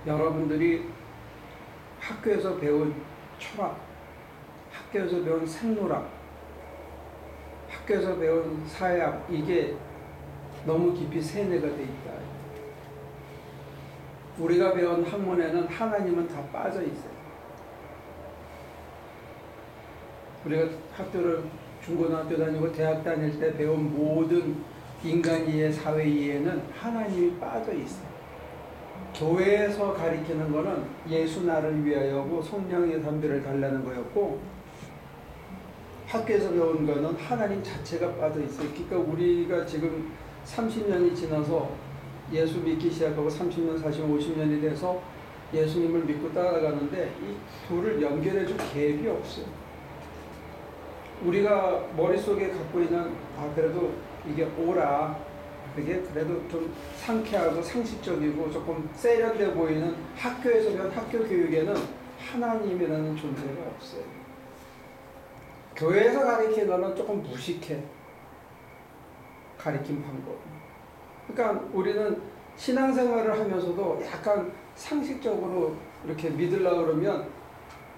여러분들이 학교에서 배운 철학, 학교에서 배운 생물학, 학교에서 배운 사회학 이게 너무 깊이 세뇌가 돼 있다. 우리가 배운 학문에는 하나님은 다 빠져 있어요. 우리가 학교를 중고등학교 다니고 대학 다닐 때 배운 모든 인간 이해, 사회 이해는 하나님이 빠져 있어요. 교회에서 가리키는 거는 예수 나를 위하여고 성령의 담비를 달라는 거였고 학교에서 배운 거는 하나님 자체가 빠져 있어요. 그러니까 우리가 지금 30년이 지나서 예수 믿기 시작하고 30년, 40년, 50년이 돼서 예수님을 믿고 따라가는데 이 둘을 연결해 줄 갭이 없어요. 우리가 머릿속에 갖고 있는 그래도 이게 오라 그게 그래도 좀 상쾌하고 상식적이고 조금 세련돼 보이는 학교에서 배운 학교 교육에는 하나님이라는 존재가 없어요. 교회에서 가르치는 거는 조금 무식해. 가르친 방법. 그러니까 우리는 신앙생활을 하면서도 약간 상식적으로 이렇게 믿으려고 그러면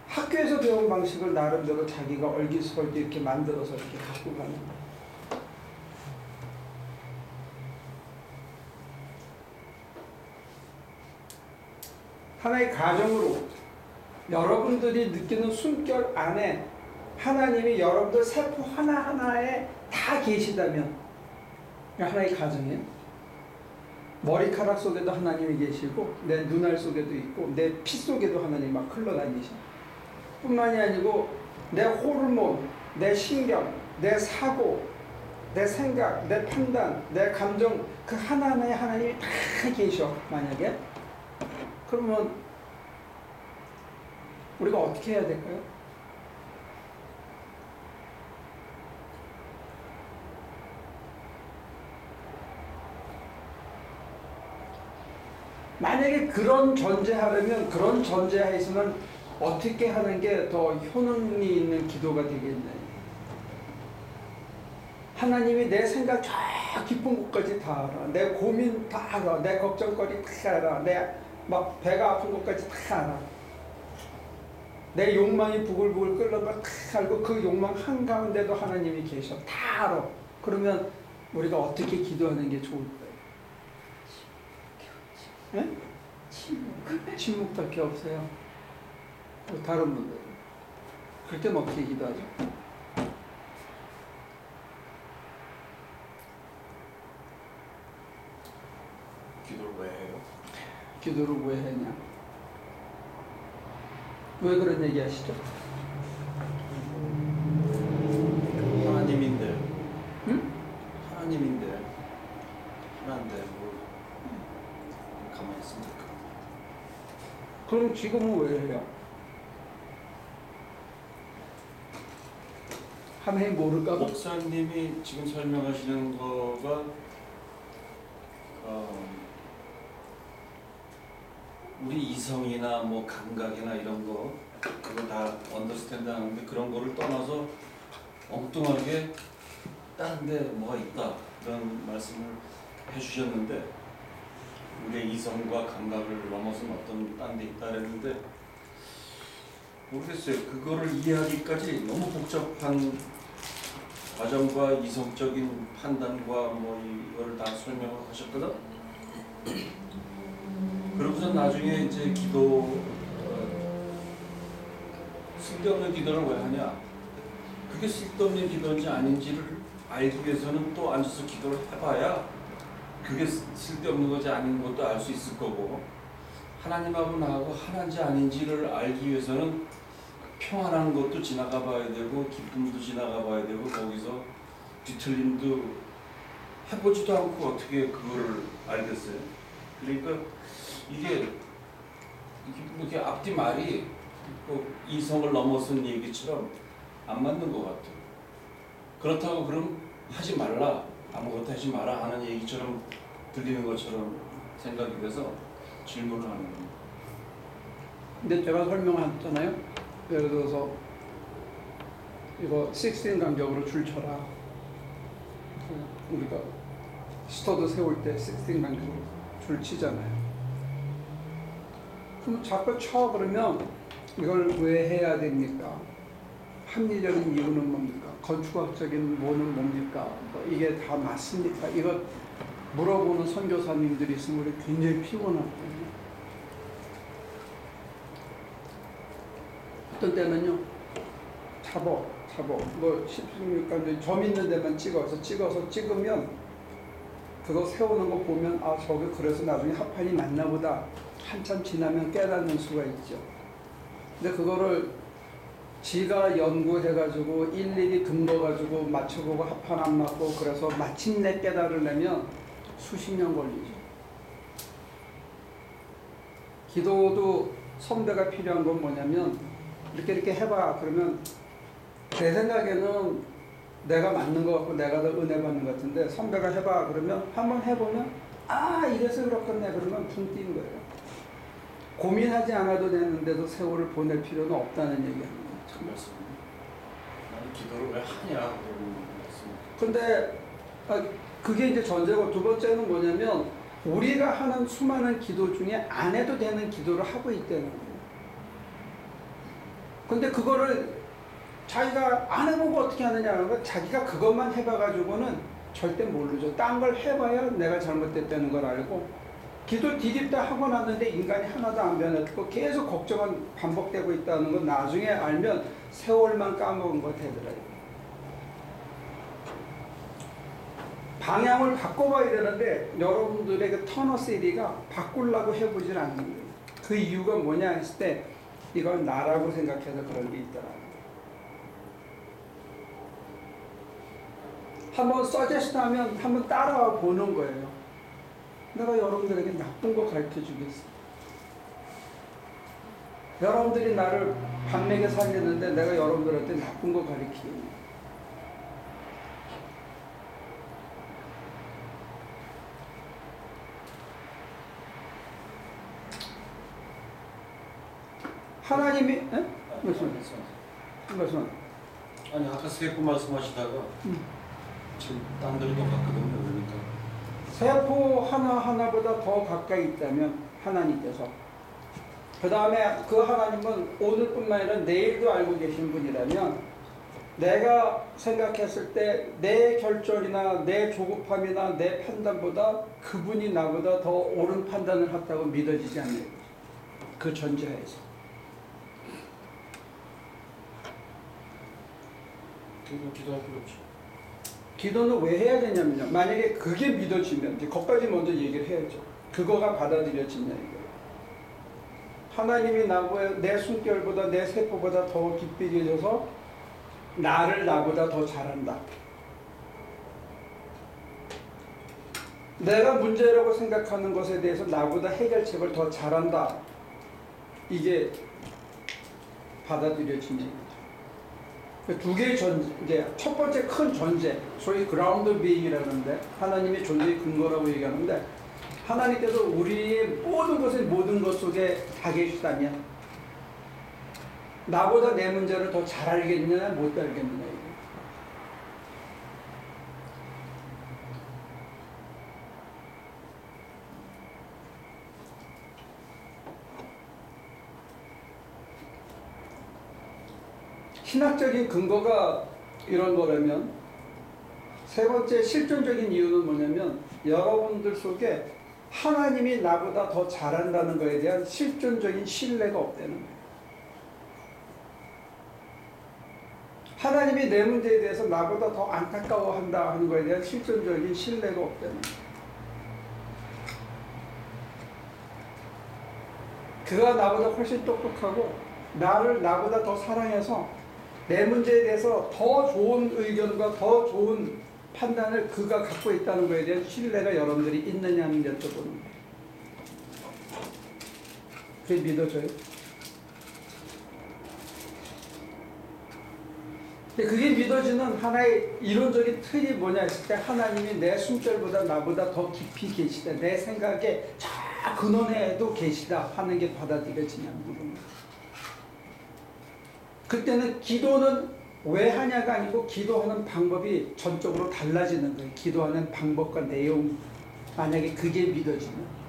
학교에서 배운 방식을 나름대로 자기가 얼기설기 이렇게 만들어서 이렇게 갖고 가는 거예요. 하나의 가정으로 여러분들이 느끼는 숨결 안에 하나님이 여러분들 세포 하나하나에 다 계시다면 하나의 가정이에요. 머리카락 속에도 하나님이 계시고 내 눈알 속에도 있고 내 피 속에도 하나님이 막 흘러다니셔. 뿐만이 아니고 내 호르몬, 내 신경, 내 사고, 내 생각, 내 판단, 내 감정 그 하나하나에 하나님이 다 계셔. 만약에 그러면 우리가 어떻게 해야 될까요? 만약에 그런 전제하려면 그런 전제하에서는 어떻게 하는 게 더 효능이 있는 기도가 되겠나요? 하나님이 내 생각 저 깊은 곳까지 다 알아. 내 고민 다 알아. 내 걱정거리 다 알아. 내 막 배가 아픈 것까지 다 알아. 내 욕망이 부글부글 끓는 걸 다 알고 그 욕망 한가운데도 하나님이 계셔. 다 알아. 그러면 우리가 어떻게 기도하는 게 좋을까요? 네? 침묵밖에 없어요. 다른 분들 그럴 때는 어떻게 기도하죠? 기도를 왜 해요? 기도를 왜 했냐? 왜 그런 얘기 하시죠? 하나님인데, 응? 하나님인데, 하나인데 뭘 가만히 있습니까? 그럼 지금은 왜 해요? 하나님 모를까 봐? 목사님이 지금 설명하시는 거가 우리 이성이나 뭐 감각이나 이런 거 그거 다 언더스탠드 하는데 그런 거를 떠나서 엉뚱하게 다른 데 뭐가 있다 그런 말씀을 해주셨는데 우리의 이성과 감각을 넘어선 어떤 딴 데 있다 그랬는데 모르겠어요. 그거를 이해하기까지 너무 복잡한 과정과 이성적인 판단과 뭐 이거를 다 설명을 하셨거든. 그러고서 나중에 이제 기도 쓸데없는 기도를 왜 하냐? 그게 쓸데없는 기도인지 아닌지를 알기 위해서는 또 앉아서 기도를 해봐야 그게 쓸데없는 건지 아닌 것도 알 수 있을 거고 하나님하고 나하고 하나인지 아닌지를 알기 위해서는 평안한 것도 지나가 봐야 되고 기쁨도 지나가 봐야 되고 거기서 뒤틀림도 해보지도 않고 어떻게 그걸 알겠어요? 그러니까 이게 이렇게 앞뒤 말이 이성을 넘어선 얘기처럼 안 맞는 것 같아요. 그렇다고 그럼 하지 말라, 아무것도 하지 마라 하는 얘기처럼 들리는 것처럼 생각이 돼서 질문을 하는 겁니다. 근데 제가 설명했잖아요. 예를 들어서 이거 16 간격으로 줄 쳐라. 우리가 스터드 세울 때 16 간격으로 줄 치잖아요. 그럼 자꾸 쳐 그러면 이걸 왜 해야 됩니까? 합리적인 이유는 뭡니까? 건축학적인 뭐는 뭡니까? 뭐 이게 다 맞습니까? 이거 물어보는 선교사님들이 있으면 우리 굉장히 피곤하거든요. 어떤 때는요, 잡어. 뭐 16까지 점 있는 데만 찍으면 그거 세우는 거 보면 아 저게 그래서 나중에 합판이 맞나 보다 한참 지나면 깨닫는 수가 있죠. 근데 그거를 지가 연구해가지고 일일이 근거가지고 맞춰보고 합판 안 맞고 그래서 마침내 깨달으려면 수십 년 걸리죠. 기도도 선배가 필요한 건 뭐냐면 이렇게 해봐 그러면 내 생각에는 내가 맞는 것 같고 내가 더 은혜 받는 것 같은데 선배가 해봐 그러면 한번 해보면 아 이래서 그렇겠네 그러면 붕 뛴 거예요. 고민하지 않아도 되는데도 세월을 보낼 필요는 없다는 얘기합니다. 참 말씀입니다. 나는 기도를 왜 하냐 그런 말씀. 근데 그게 이제 전제고 두 번째는 뭐냐면 우리가 하는 수많은 기도 중에 안 해도 되는 기도를 하고 있다는 거예요. 근데 그거를 자기가 안 해보고 어떻게 하느냐는 건 자기가 그것만 해봐가지고는 절대 모르죠. 딴 걸 해봐야 내가 잘못됐다는 걸 알고 기도 디딥다 하고 났는데 인간이 하나도 안 변했고 계속 걱정은 반복되고 있다는 건 나중에 알면 세월만 까먹은 것 되더라고요. 방향을 바꿔봐야 되는데 여러분들의 그 터너 시리가 바꾸려고 해보질 않는 거예요. 그 이유가 뭐냐 했을 때 이건 나라고 생각해서 그런 게 있더라고요. 한번 서제스트 하면 한번 따라와 보는 거예요. 내가 여러분들에게 나쁜 거 가르쳐 주겠어. 여러분들이 나를 반면에 살리는데 내가 여러분들한테 나쁜 거 가르치겠네. 하나님이 무슨 아니 아까 세포 말씀하시다가 지금 딴 데로 넘어갔거든요. 그러니까 세포 하나하나보다 더 가까이 있다면 하나님께서, 그 다음에 그 하나님은 오늘뿐만 아니라 내일도 알고 계신 분이라면, 내가 생각했을 때 내 결정이나 내 조급함이나 내 판단보다 그분이 나보다 더 옳은 판단을 했다고 믿어지지 않는 거죠. 그 전제하에서. 그리고 기도할 필요 없죠. 기도는 왜 해야 되냐면요. 만약에 그게 믿어지면 이제 거기까지 먼저 얘기를 해야죠. 그거가 받아들여지냐 이거예요. 하나님이 내 숨결보다 내 세포보다 더 깊이 계셔서 나를 나보다 더 잘한다. 내가 문제라고 생각하는 것에 대해서 나보다 해결책을 더 잘한다. 이게 받아들여지는 얘기죠. 두 개의 전제, 첫 번째 큰 전제, 소위 그라운드 비잉이라는데, 하나님의 존재의 근거라고 얘기하는데, 하나님께서 우리의 모든 것 속에 다 계시다면 나보다 내 문제를 더 잘 알겠느냐 못 알겠느냐. 신학적인 근거가 이런 거라면, 세 번째 실존적인 이유는 뭐냐면, 여러분들 속에 하나님이 나보다 더 잘한다는 것에 대한 실존적인 신뢰가 없다는 거예요. 하나님이 내 문제에 대해서 나보다 더 안타까워한다 하는 것에 대한 실존적인 신뢰가 없다는 거예요. 그가 나보다 훨씬 똑똑하고 나를 나보다 더 사랑해서 내 문제에 대해서 더 좋은 의견과 더 좋은 판단을 그가 갖고 있다는 것에 대한 신뢰가 여러분들이 있느냐는 여쭤보는 거예요. 그게 믿어져요? 그게 믿어지는 하나의 이론적인 틀이 뭐냐 했을 때, 하나님이 내 숨결보다 나보다 더 깊이 계시다, 내 생각에 저 근원에도 계시다 하는 게 받아들여지냐는 겁니다. 그때는 기도는 왜 하냐가 아니고 기도하는 방법이 전적으로 달라지는 거예요. 기도하는 방법과 내용, 만약에 그게 믿어지면.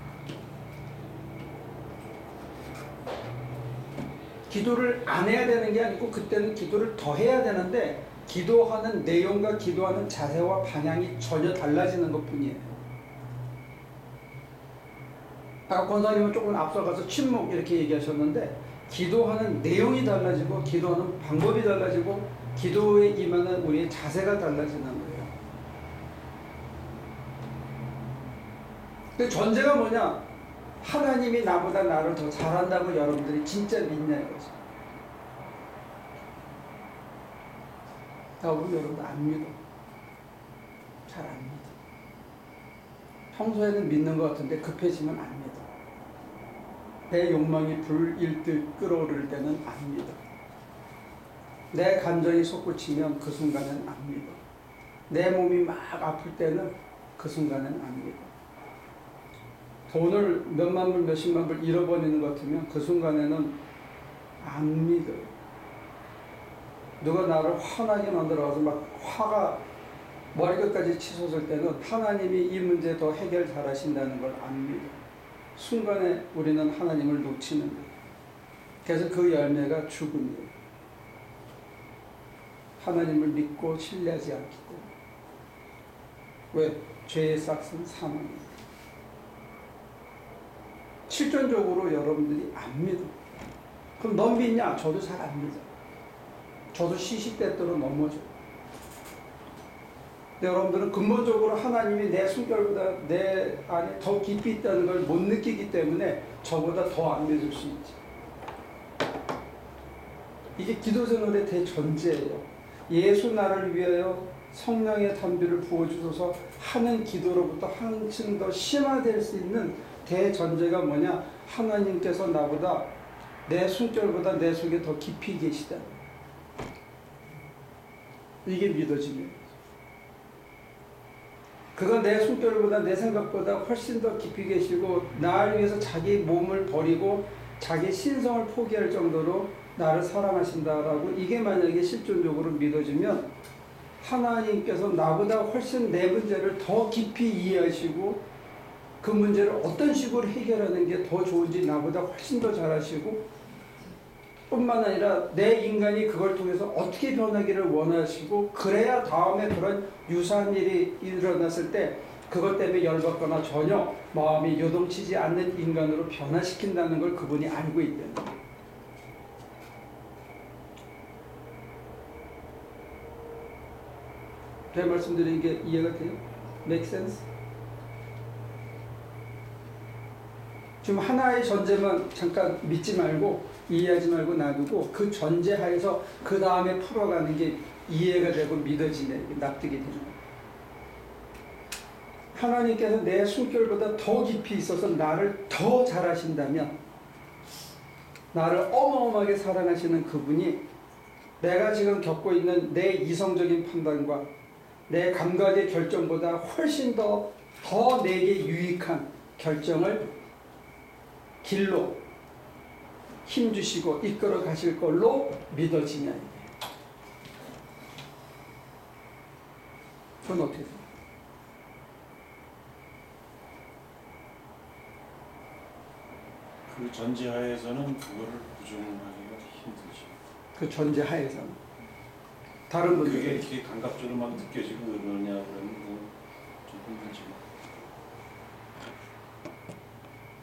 기도를 안 해야 되는 게 아니고 그때는 기도를 더 해야 되는데, 기도하는 내용과 기도하는 자세와 방향이 전혀 달라지는 것뿐이에요. 아까 권사님은 조금 앞서가서 침묵 이렇게 얘기하셨는데, 기도하는 내용이 달라지고 기도하는 방법이 달라지고 기도에 임하는 우리의 자세가 달라지는 거예요. 그 전제가 뭐냐? 하나님이 나보다 나를 더 잘한다고 여러분들이 진짜 믿냐 이거죠. 우리 여러분들 안 믿어. 잘 안 믿어. 평소에는 믿는 것 같은데 급해지면 안 믿어. 내 욕망이 불일듯 끓어오를 때는 안 믿어. 내 감정이 솟구치면 그 순간은 안 믿어. 내 몸이 막 아플 때는 그 순간은 안 믿어. 돈을 몇만 불, 몇십만 불 잃어버리는 것 같으면 그 순간에는 안 믿어요. 누가 나를 화나게 만들어서 막 화가 머리끝까지 치솟을 때는 하나님이 이 문제 더 해결 잘하신다는 걸 안 믿어. 순간에 우리는 하나님을 놓치는 거예요. 그래서 그 열매가 죽음이에요. 하나님을 믿고 신뢰하지 않기 때문에. 왜? 죄의 싹은 사망이에요. 실존적으로 여러분들이 안 믿어. 그럼 넌 믿냐? 저도 잘 안 믿어. 저도 시시때때로 넘어져. 여러분들은 근본적으로 하나님이 내 숨결보다 내 안에 더 깊이 있다는 걸 못 느끼기 때문에 저보다 더 안 믿을 수 있지. 이게 기도생활의 대전제예요. 예수 나를 위하여 성령의 담비를 부어주셔서 하는 기도로부터 한층 더 심화될 수 있는 대전제가 뭐냐? 하나님께서 나보다 내 숨결보다 내 속에 더 깊이 계시다. 이게 믿어지는 거죠. 그가 내 숨결보다 내 생각보다 훨씬 더 깊이 계시고 나를 위해서 자기 몸을 버리고 자기 신성을 포기할 정도로 나를 사랑하신다라고 이게 만약에 실존적으로 믿어지면 하나님께서 나보다 훨씬 내 문제를 더 깊이 이해하시고 그 문제를 어떤 식으로 해결하는 게 더 좋은지 나보다 훨씬 더 잘하시고 뿐만 아니라 내 인간이 그걸 통해서 어떻게 변하기를 원하시고 그래야 다음에 그런 유사한 일이 일어났을 때 그것 때문에 열받거나 전혀 마음이 요동치지 않는 인간으로 변화시킨다는 걸 그분이 알고 있다는 거예요. 제 말씀드린 게 이해가 돼요? Make sense? 지금 하나의 전제만 잠깐 믿지 말고 이해하지 말고 놔두고 그 전제 하에서 그 다음에 풀어가는 게 이해가 되고 믿어지네, 납득이 되는 거예요. 하나님께서 내 숨결보다 더 깊이 있어서 나를 더 잘하신다면 나를 어마어마하게 사랑하시는 그분이 내가 지금 겪고 있는 내 이성적인 판단과 내 감각의 결정보다 훨씬 더 내게 유익한 결정을 길로 힘주시고 이끌어 가실 걸로 믿어지냐. 그건 어떻게 돼요? 그 전제하에서는 그거를 부정하기가 힘들죠. 그 전제 하에서는. 다른 그게 분들은 이렇게 감각적으로 막 느껴지고 그러냐 그러면 좀 힘들지만.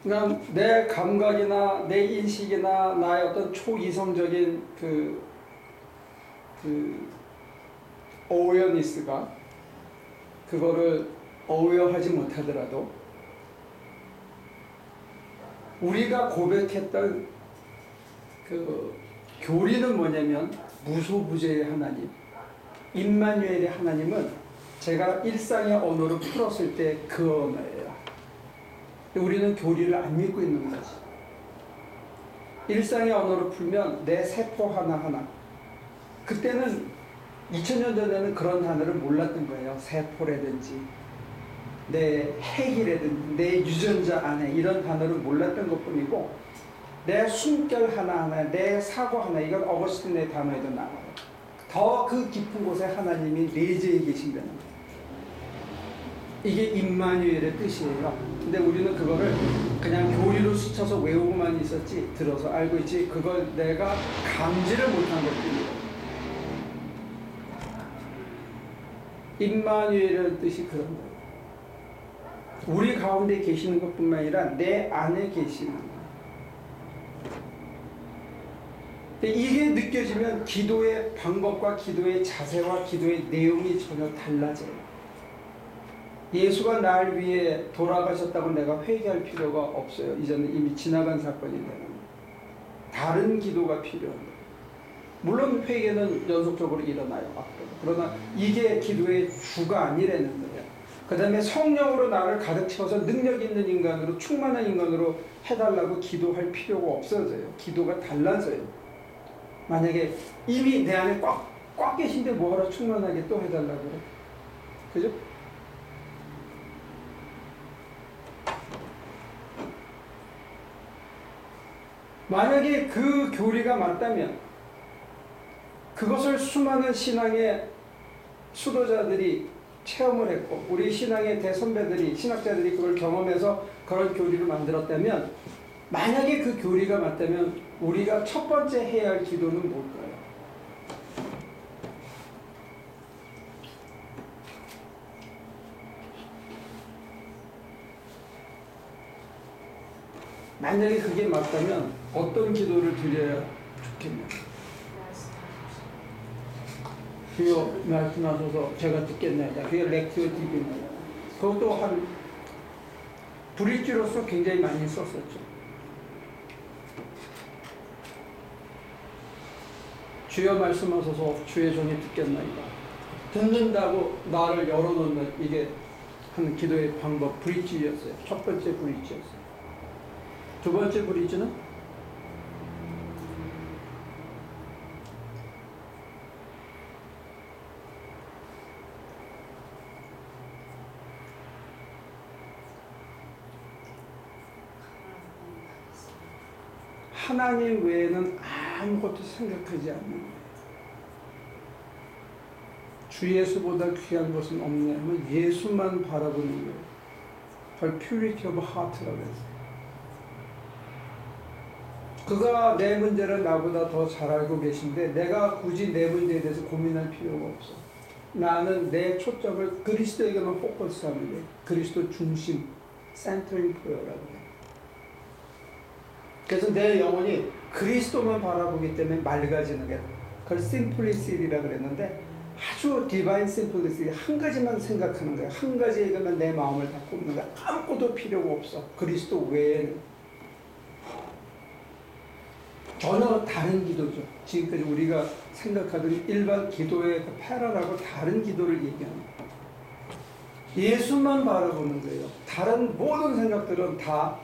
그냥 내 감각이나 내 인식이나 나의 어떤 초이성적인 그 어웨어니스가 그거를 어웨어하지 못하더라도 우리가 고백했던 그 교리는 뭐냐면 무소부재의 하나님, 임마누엘의 하나님은 제가 일상의 언어로 풀었을 때 그 언어예요. 우리는 교리를 안 믿고 있는 거지. 일상의 언어로 풀면 내 세포 하나하나. 그때는 2000년 전에는 그런 단어를 몰랐던 거예요. 세포라든지 내 핵이라든지 내 유전자 안에 이런 단어를 몰랐던 것뿐이고 내 숨결 하나하나, 내 사고 하나, 이건 어거스틴의 단어에도 나와요. 더 그 깊은 곳에 하나님이 내재해 계신다는 거예요. 이게 임마누엘의 뜻이에요. 근데 우리는 그거를 그냥 교리로 스쳐서 외우고만 있었지, 들어서 알고 있지, 그걸 내가 감지를 못한 것뿐이에요. 임마누엘이라는 뜻이 그런 거예요. 우리 가운데 계시는 것뿐만 아니라 내 안에 계시는 거예요. 이게 느껴지면 기도의 방법과 기도의 자세와 기도의 내용이 전혀 달라져요. 예수가 날 위해 돌아가셨다고 내가 회개할 필요가 없어요. 이제는 이미 지나간 사건이 되는 거예요. 다른 기도가 필요합니다. 물론 회개는 연속적으로 일어나요. 앞으로. 그러나 이게 기도의 주가 아니라는 거예요. 그 다음에 성령으로 나를 가득 채워서 능력 있는 인간으로, 충만한 인간으로 해달라고 기도할 필요가 없어져요. 기도가 달라져요. 만약에 이미 내 안에 꽉 계신데 뭐하러 충만하게 또 해달라고 그래? 그죠? 만약에 그 교리가 맞다면 그것을 수많은 신앙의 수도자들이 체험을 했고 우리 신앙의 대선배들이, 신학자들이 그걸 경험해서 그런 교리를 만들었다면, 만약에 그 교리가 맞다면 우리가 첫 번째 해야 할 기도는 뭘까요? 만약에 그게 맞다면 어떤 기도를 드려야 좋겠냐? 주여 말씀하셔서 제가 듣겠나이다. 그게 렉티오 디비나이다. 그것도 한 브릿지로서 굉장히 많이 썼었죠. 주여 말씀하셔서 주의 종이 듣겠나이다. 듣는다고 나를 열어놓는 이게 한 기도의 방법, 브릿지였어요. 첫 번째 브릿지였어요. 두 번째 브릿지는 하나님 외에는 아무것도 생각하지 않는 거예요. 주 예수보다 귀한 것은 없냐면 예수만 바라보는 거예요. 그걸 purity of heart라고 해서. 그가 내 문제를 나보다 더 잘 알고 계신데 내가 굳이 내 문제에 대해서 고민할 필요가 없어. 나는 내 초점을 그리스도에게만 포커스하는 거예요. 그리스도 중심, centering prayer라고 해요. 그래서 내 영혼이 그리스도만 바라보기 때문에 맑아지는 게, 그걸 simplicity라고 그랬는데 아주 divine simplicity, 한 가지만 생각하는 거예요. 한 가지에게만 내 마음을 다 꽂는 거야. 아무것도 필요가 없어. 그리스도 외에는. 전혀 다른 기도죠. 지금까지 우리가 생각하던 일반 기도의 그 패러라고 다른 기도를 얘기하는 거예요. 예수만 바라보는 거예요. 다른 모든 생각들은 다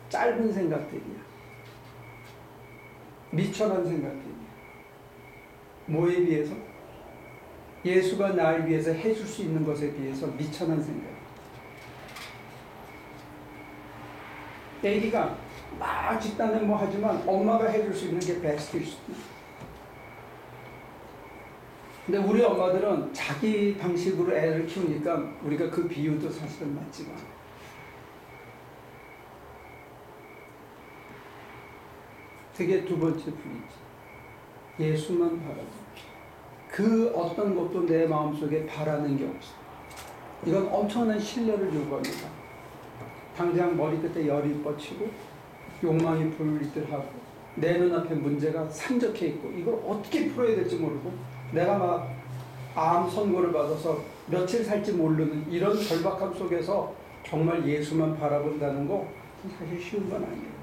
짧은 생각들이야. 미천한 생각들이야. 뭐에 비해서? 예수가 날 위해서 해줄 수 있는 것에 비해서 미천한 생각. 애기가 막 집단은 뭐 하지만 엄마가 해줄 수 있는 게 베스트일 수도 있어. 근데 우리 엄마들은 자기 방식으로 애를 키우니까 우리가 그 비유도 사실은 맞지만 그게 두 번째 분이지. 예수만 바라고 그 어떤 것도 내 마음속에 바라는 게 없어. 이건 엄청난 신뢰를 요구합니다. 당장 머리끝에 열이 뻗치고 욕망이 불들하고 내 눈앞에 문제가 산적해 있고 이걸 어떻게 풀어야 될지 모르고 내가 막 암 선고를 받아서 며칠 살지 모르는 이런 절박함 속에서 정말 예수만 바라본다는 거 사실 쉬운 건 아니에요.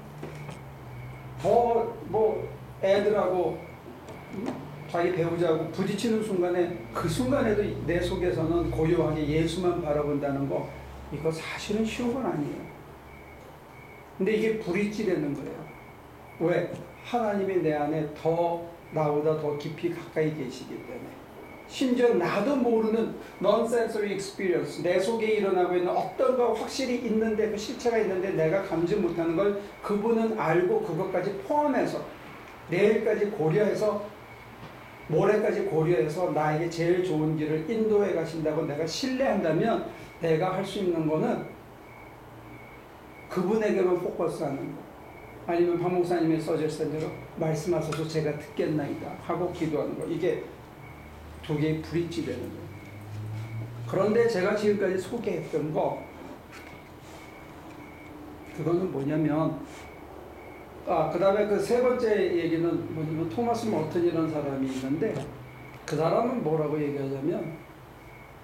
더 뭐 애들하고 자기 배우자하고 부딪히는 순간에 그 순간에도 내 속에서는 고요하게 예수만 바라본다는 거 이거 사실은 쉬운 건 아니에요. 근데 이게 불이치되는 거예요. 왜? 하나님이 내 안에 더 나보다 더 깊이 가까이 계시기 때문에. 심지어 나도 모르는 non-sensory experience, 내 속에 일어나고 있는 어떤 거 확실히 있는데 그 실체가 있는데 내가 감지 못하는 걸 그분은 알고 그것까지 포함해서 내일까지 고려해서 모레까지 고려해서 나에게 제일 좋은 길을 인도해 가신다고 내가 신뢰한다면 내가 할 수 있는 거는 그분에게만 포커스하는 거, 아니면 박 목사님이 써주신 대로 말씀하셔서 제가 듣겠나이다 하고 기도하는 거, 이게 두 개의 브릿지 되는 거예요. 그런데 제가 지금까지 소개했던 거 그거는 뭐냐면 그 다음에 그 세 번째 얘기는 뭐냐면 토마스 머튼이라는 사람이 있는데 그 사람은 뭐라고 얘기하자면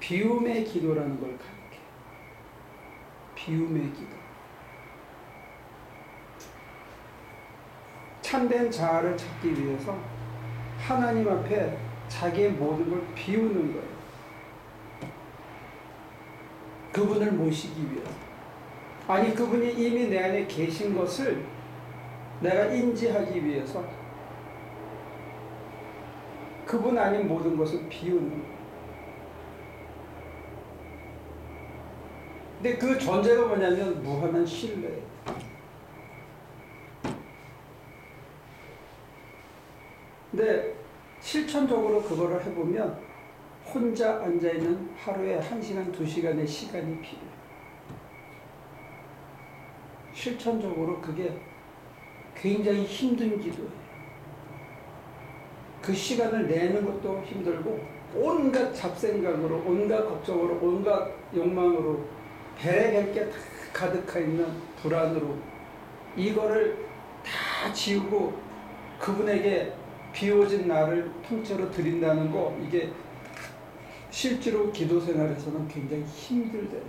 비움의 기도라는 걸 가르쳐요. 비움의 기도. 참된 자아를 찾기 위해서 하나님 앞에 자기의 모든 걸 비우는 거예요. 그분을 모시기 위해서. 아니 그분이 이미 내 안에 계신 것을 내가 인지하기 위해서 그분 아닌 모든 것을 비우는 거예요. 근데 그 전제가 뭐냐면 무한한 신뢰예요. 근데 실천적으로 그거를 해보면 혼자 앉아있는 하루에 1시간, 2시간의 시간이 필요해요. 실천적으로 그게 굉장히 힘든 기도예요. 그 시간을 내는 것도 힘들고 온갖 잡생각으로, 온갖 걱정으로, 온갖 욕망으로 배려할 게 다 가득해 있는 불안으로 이거를 다 지우고 그분에게 비워진 나를 통째로 드린다는 거, 이게 실제로 기도 생활에서는 굉장히 힘들대요.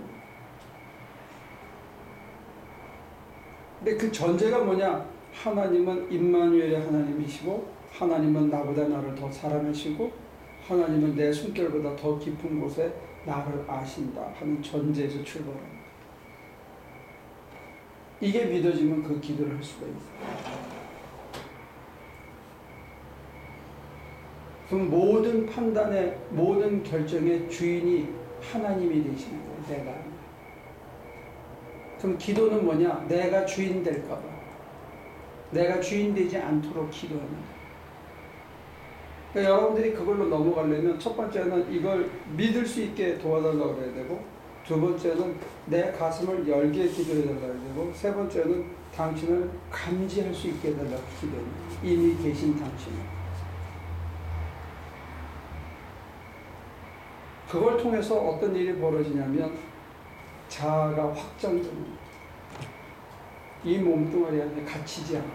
근데 그 전제가 뭐냐? 하나님은 임마누엘의 하나님이시고 하나님은 나보다 나를 더 사랑하시고 하나님은 내 숨결보다 더 깊은 곳에 나를 아신다 하는 전제에서 출발합니다. 이게 믿어지면 그 기도를 할 수가 있어요. 그럼 모든 판단의, 모든 결정의 주인이 하나님이 되시는 거예요. 내가 아니라. 그럼 기도는 뭐냐? 내가 주인 될까 봐. 내가 주인 되지 않도록 기도하는 거예요. 그러니까 여러분들이 그걸로 넘어가려면 첫 번째는 이걸 믿을 수 있게 도와달라고 그래야 되고, 두 번째는 내 가슴을 열게 기도해달라고 해야 되고, 세 번째는 당신을 감지할 수 있게 해달라고 기도합니다. 이미 계신 당신을. 그걸 통해서 어떤 일이 벌어지냐면 자아가 확장됩니다. 이 몸뚱아리 안에 갇히지 않고,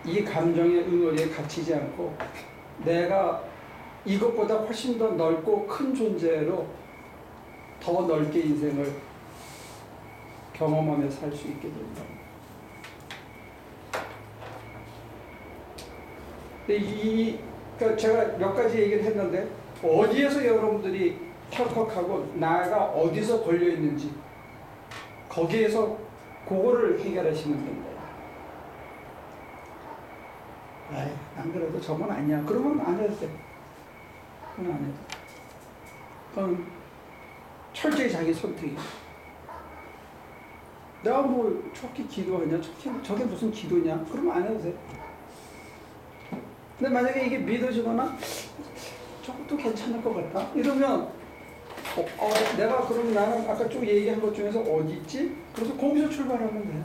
이 감정의 응어리에 갇히지 않고, 내가 이것보다 훨씬 더 넓고 큰 존재로 더 넓게 인생을 경험하며 살 수 있게 됩니다. 근데 그러니까 제가 몇 가지 얘기를 했는데, 어디에서 여러분들이 털컥하고 나가 어디서 걸려 있는지 거기에서 그거를 해결하시면 됩니다. 아이, 안 그래도 저건 아니야. 그러면 안 해도 돼. 그건 안 해도 돼. 그건 철저히 자기 선택이야. 내가 뭐 저렇게 기도하냐? 저게 무슨 기도냐? 그러면 안 해도 돼. 근데 만약에 이게 믿어지거나 저것도 괜찮을 것 같다 이러면 내가 그럼 나는 아까 쭉 얘기한 것 중에서 어디 있지? 그래서 거기서 출발하면 돼요.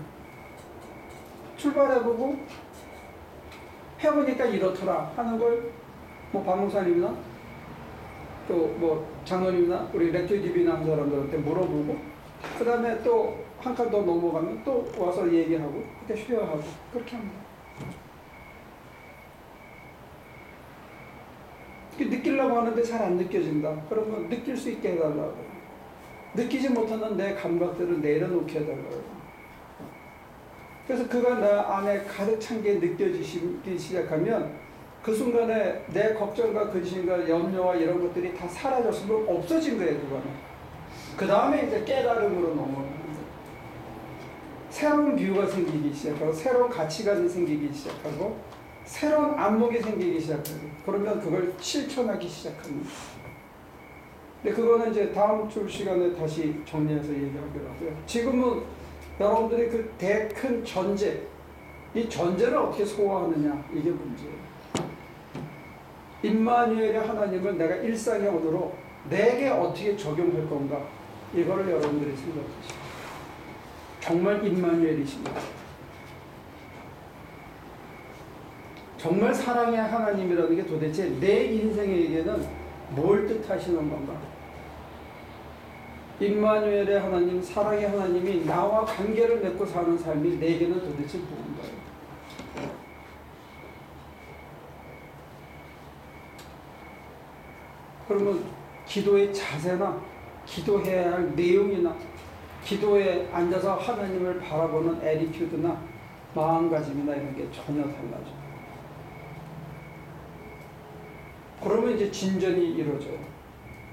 출발해보고 해보니까 이렇더라 하는 걸 뭐 박목사님이나 또 뭐 장로님이나 우리 레트디비나 하는 사람들한테 물어보고, 그 다음에 또 한 칸 더 넘어가면 또 와서 얘기하고 그렇게 쉐어하고 그렇게 합니다. 느끼려고 하는데 잘 안 느껴진다. 그러면 느낄 수 있게 해달라고. 느끼지 못하는 내 감각들을 내려놓게 해달라고. 그래서 그가 나 안에 가득 찬 게 느껴지기 시작하면 그 순간에 내 걱정과 근심과 염려와 이런 것들이 다 사라졌으면 없어진 거예요, 그거는. 그 다음에 이제 깨달음으로 넘어가는 거예요. 새로운 뷰가 생기기 시작하고, 새로운 가치관이 생기기 시작하고, 새로운 안목이 생기기 시작하고, 그러면 그걸 실천하기 시작합니다. 근데 그거는 이제 다음 주 시간에 다시 정리해서 얘기하기로 하고요. 지금은 여러분들이 그 큰 전제, 이 전제를 어떻게 소화하느냐, 이게 문제예요. 임마누엘의 하나님을 내가 일상의 언어로 내게 어떻게 적용할 건가, 이거를 여러분들이 생각하시죠. 정말 임마누엘이십니다. 정말 사랑의 하나님이라는 게 도대체 내 인생에게는 뭘 뜻하시는 건가? 임마누엘의 하나님, 사랑의 하나님이 나와 관계를 맺고 사는 삶이 내게는 도대체 무언가요? 그러면 기도의 자세나 기도해야 할 내용이나 기도에 앉아서 하나님을 바라보는 애티튜드나 마음가짐이나 이런 게 전혀 달라져요. 그러면 이제 진전이 이루어져요.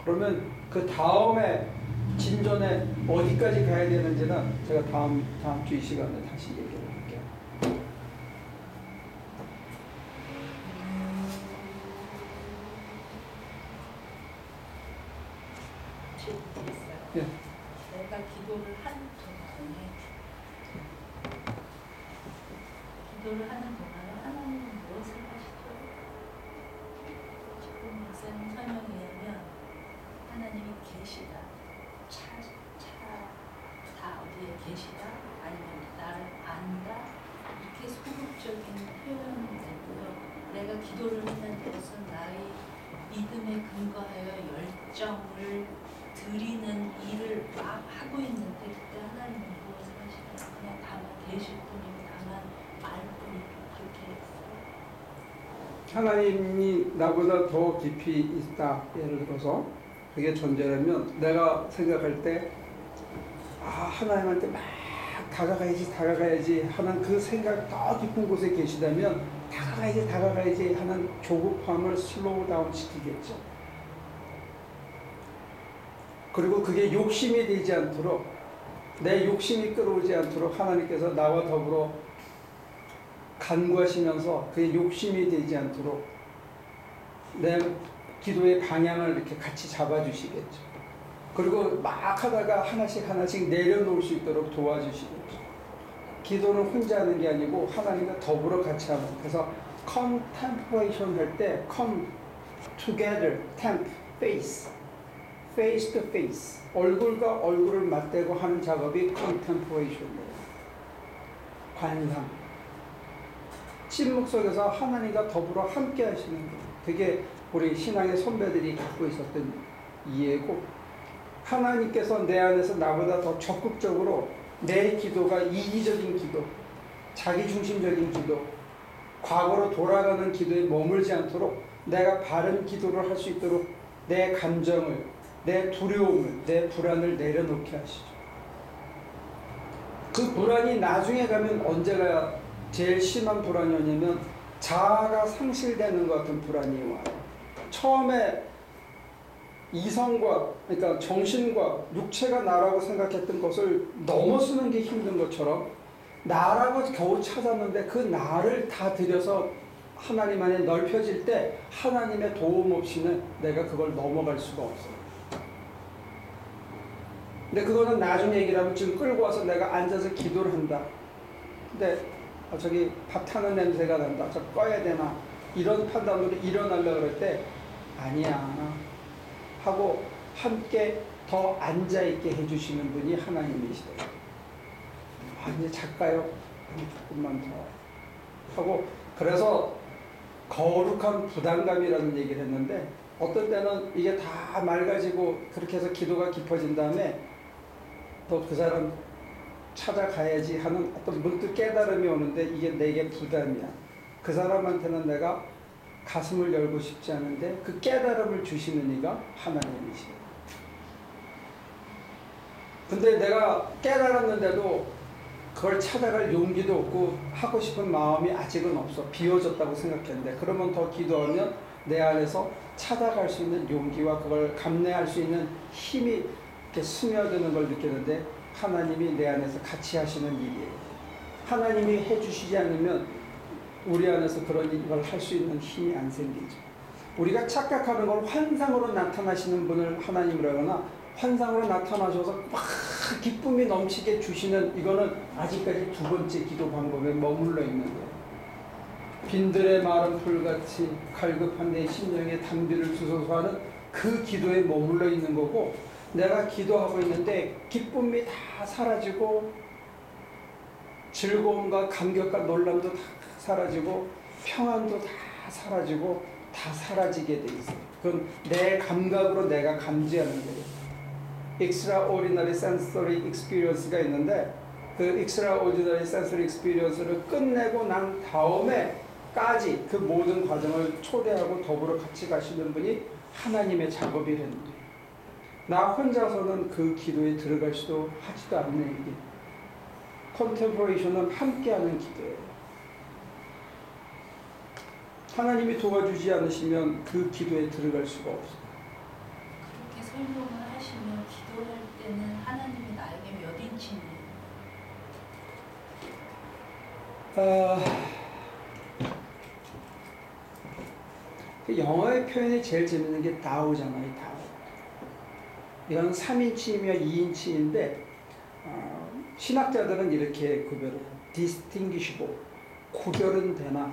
그러면 그 다음에 진전에 어디까지 가야 되는지는 제가 다음 주 이 시간에 다시 얘기를 할게요. 예. 내가 기도를 하는 동안에 하나님은 무엇을 하시죠? 지금 목사님 설명에 의하면 하나님이 계시다, 다 어디에 계시다, 아니면 나를 안다, 이렇게 소극적인 표현이 되고요. 내가 기도를 한다는 것은 나의 믿음에 근거하여 열정을 드리는 일을 막 하고 있는데, 그때 하나님은 무엇을 하시냐? 그냥 다만 계실 뿐이고 다만 말 뿐이고 그렇게 했어요. 하나님이 나보다 더 깊이 있다. 예를 들어서 그게 존재라면 내가 생각할 때 하나님한테 막 다가가야지 하는 그 생각 더 깊은 곳에 계시다면 다가가야지 하는 조급함을 슬로우 다운 시키겠죠. 그리고 그게 욕심이 되지 않도록, 내 욕심이 끌어오지 않도록 하나님께서 나와 더불어 간구하시면서 그게 욕심이 되지 않도록 내 기도의 방향을 이렇게 같이 잡아주시겠죠. 그리고 막 하다가 하나씩 내려놓을 수 있도록 도와주시겠죠. 기도는 혼자 하는 게 아니고 하나님과 더불어 같이 하는. 그래서 contemplation 할 때 come together, temp, face, face to face, 얼굴과 얼굴을 맞대고 하는 작업이 contemplation이에요. 관상. 침묵 속에서 하나님과 더불어 함께 하시는 것. 그게 우리 신앙의 선배들이 갖고 있었던 이해고, 하나님께서 내 안에서 나보다 더 적극적으로 내 기도가 이기적인 기도, 자기중심적인 기도, 과거로 돌아가는 기도에 머물지 않도록 내가 바른 기도를 할 수 있도록 내 감정을, 내 두려움을, 내 불안을 내려놓게 하시죠. 그 불안이 나중에 가면 언제가 제일 심한 불안이 오냐면 자아가 상실되는 것 같은 불안이 와요. 처음에 이성과, 그러니까 정신과 육체가 나라고 생각했던 것을 넘어서는 게 힘든 것처럼 나라고 겨우 찾았는데 그 나를 다 들여서 하나님 안에 넓혀질 때 하나님의 도움 없이는 내가 그걸 넘어갈 수가 없어요. 근데 그거는 나중에 얘기를 하면 지금 끌고 와서 내가 앉아서 기도를 한다. 근데 저기 밥 타는 냄새가 난다. 저 꺼야 되나? 이런 판단으로 일어나려고 그럴 때 아니야 하고 함께 더 앉아있게 해주시는 분이 하나님이시더라고요. 이제 잘까요? 조금만 더 하고, 그래서 거룩한 부담감이라는 얘기를 했는데, 어떤 때는 이게 다 맑아지고 그렇게 해서 기도가 깊어진 다음에 또 그 사람 찾아가야지 하는 어떤 문득 깨달음이 오는데 이게 내게 부담이야. 그 사람한테는 내가 가슴을 열고 싶지 않은데 그 깨달음을 주시는 이가 하나님이시다. 근데 내가 깨달았는데도 그걸 찾아갈 용기도 없고 하고 싶은 마음이 아직은 없어. 비워졌다고 생각했는데, 그러면 더 기도하면 내 안에서 찾아갈 수 있는 용기와 그걸 감내할 수 있는 힘이 이렇게 스며드는 걸 느끼는데, 하나님이 내 안에서 같이 하시는 일이에요. 하나님이 해주시지 않으면 우리 안에서 그런 걸 할 수 있는 힘이 안 생기죠. 우리가 착각하는 걸 환상으로 나타나시는 분을 하나님이라고 하나, 환상으로 나타나셔서 막 기쁨이 넘치게 주시는, 이거는 아직까지 두 번째 기도 방법에 머물러 있는 거예요. 빈들의 마른 풀같이 갈급한 내 심령에 담비를 주소서 하는 그 기도에 머물러 있는 거고, 내가 기도하고 있는데 기쁨이 다 사라지고 즐거움과 감격과 놀람도 다 사라지고 평안도 다 사라지고 다 사라지게 돼 있어요. 그건 내 감각으로 내가 감지하는 거예요. Extraordinary Sensory Experience가 있는데, 그 Extraordinary Sensory Experience를 끝내고 난 다음에까지 그 모든 과정을 초대하고 더불어 같이 가시는 분이 하나님의 작업이라는 거예요. 나 혼자서는 그 기도에 들어갈 수도 하지도 않는 일이. 컨템플레이션은 함께하는 기도예요. 하나님이 도와주지 않으시면 그 기도에 들어갈 수가 없어요. 그렇게 설명을 하시면 기도할 때는 하나님이 나에게 몇 인치니? 영어의 표현이 제일 재밌는 게 다우잖아요. 다우. 이건 3인치이며 2인치인데 신학자들은 이렇게 구별을 해요. distinguishable, 구별은 되나,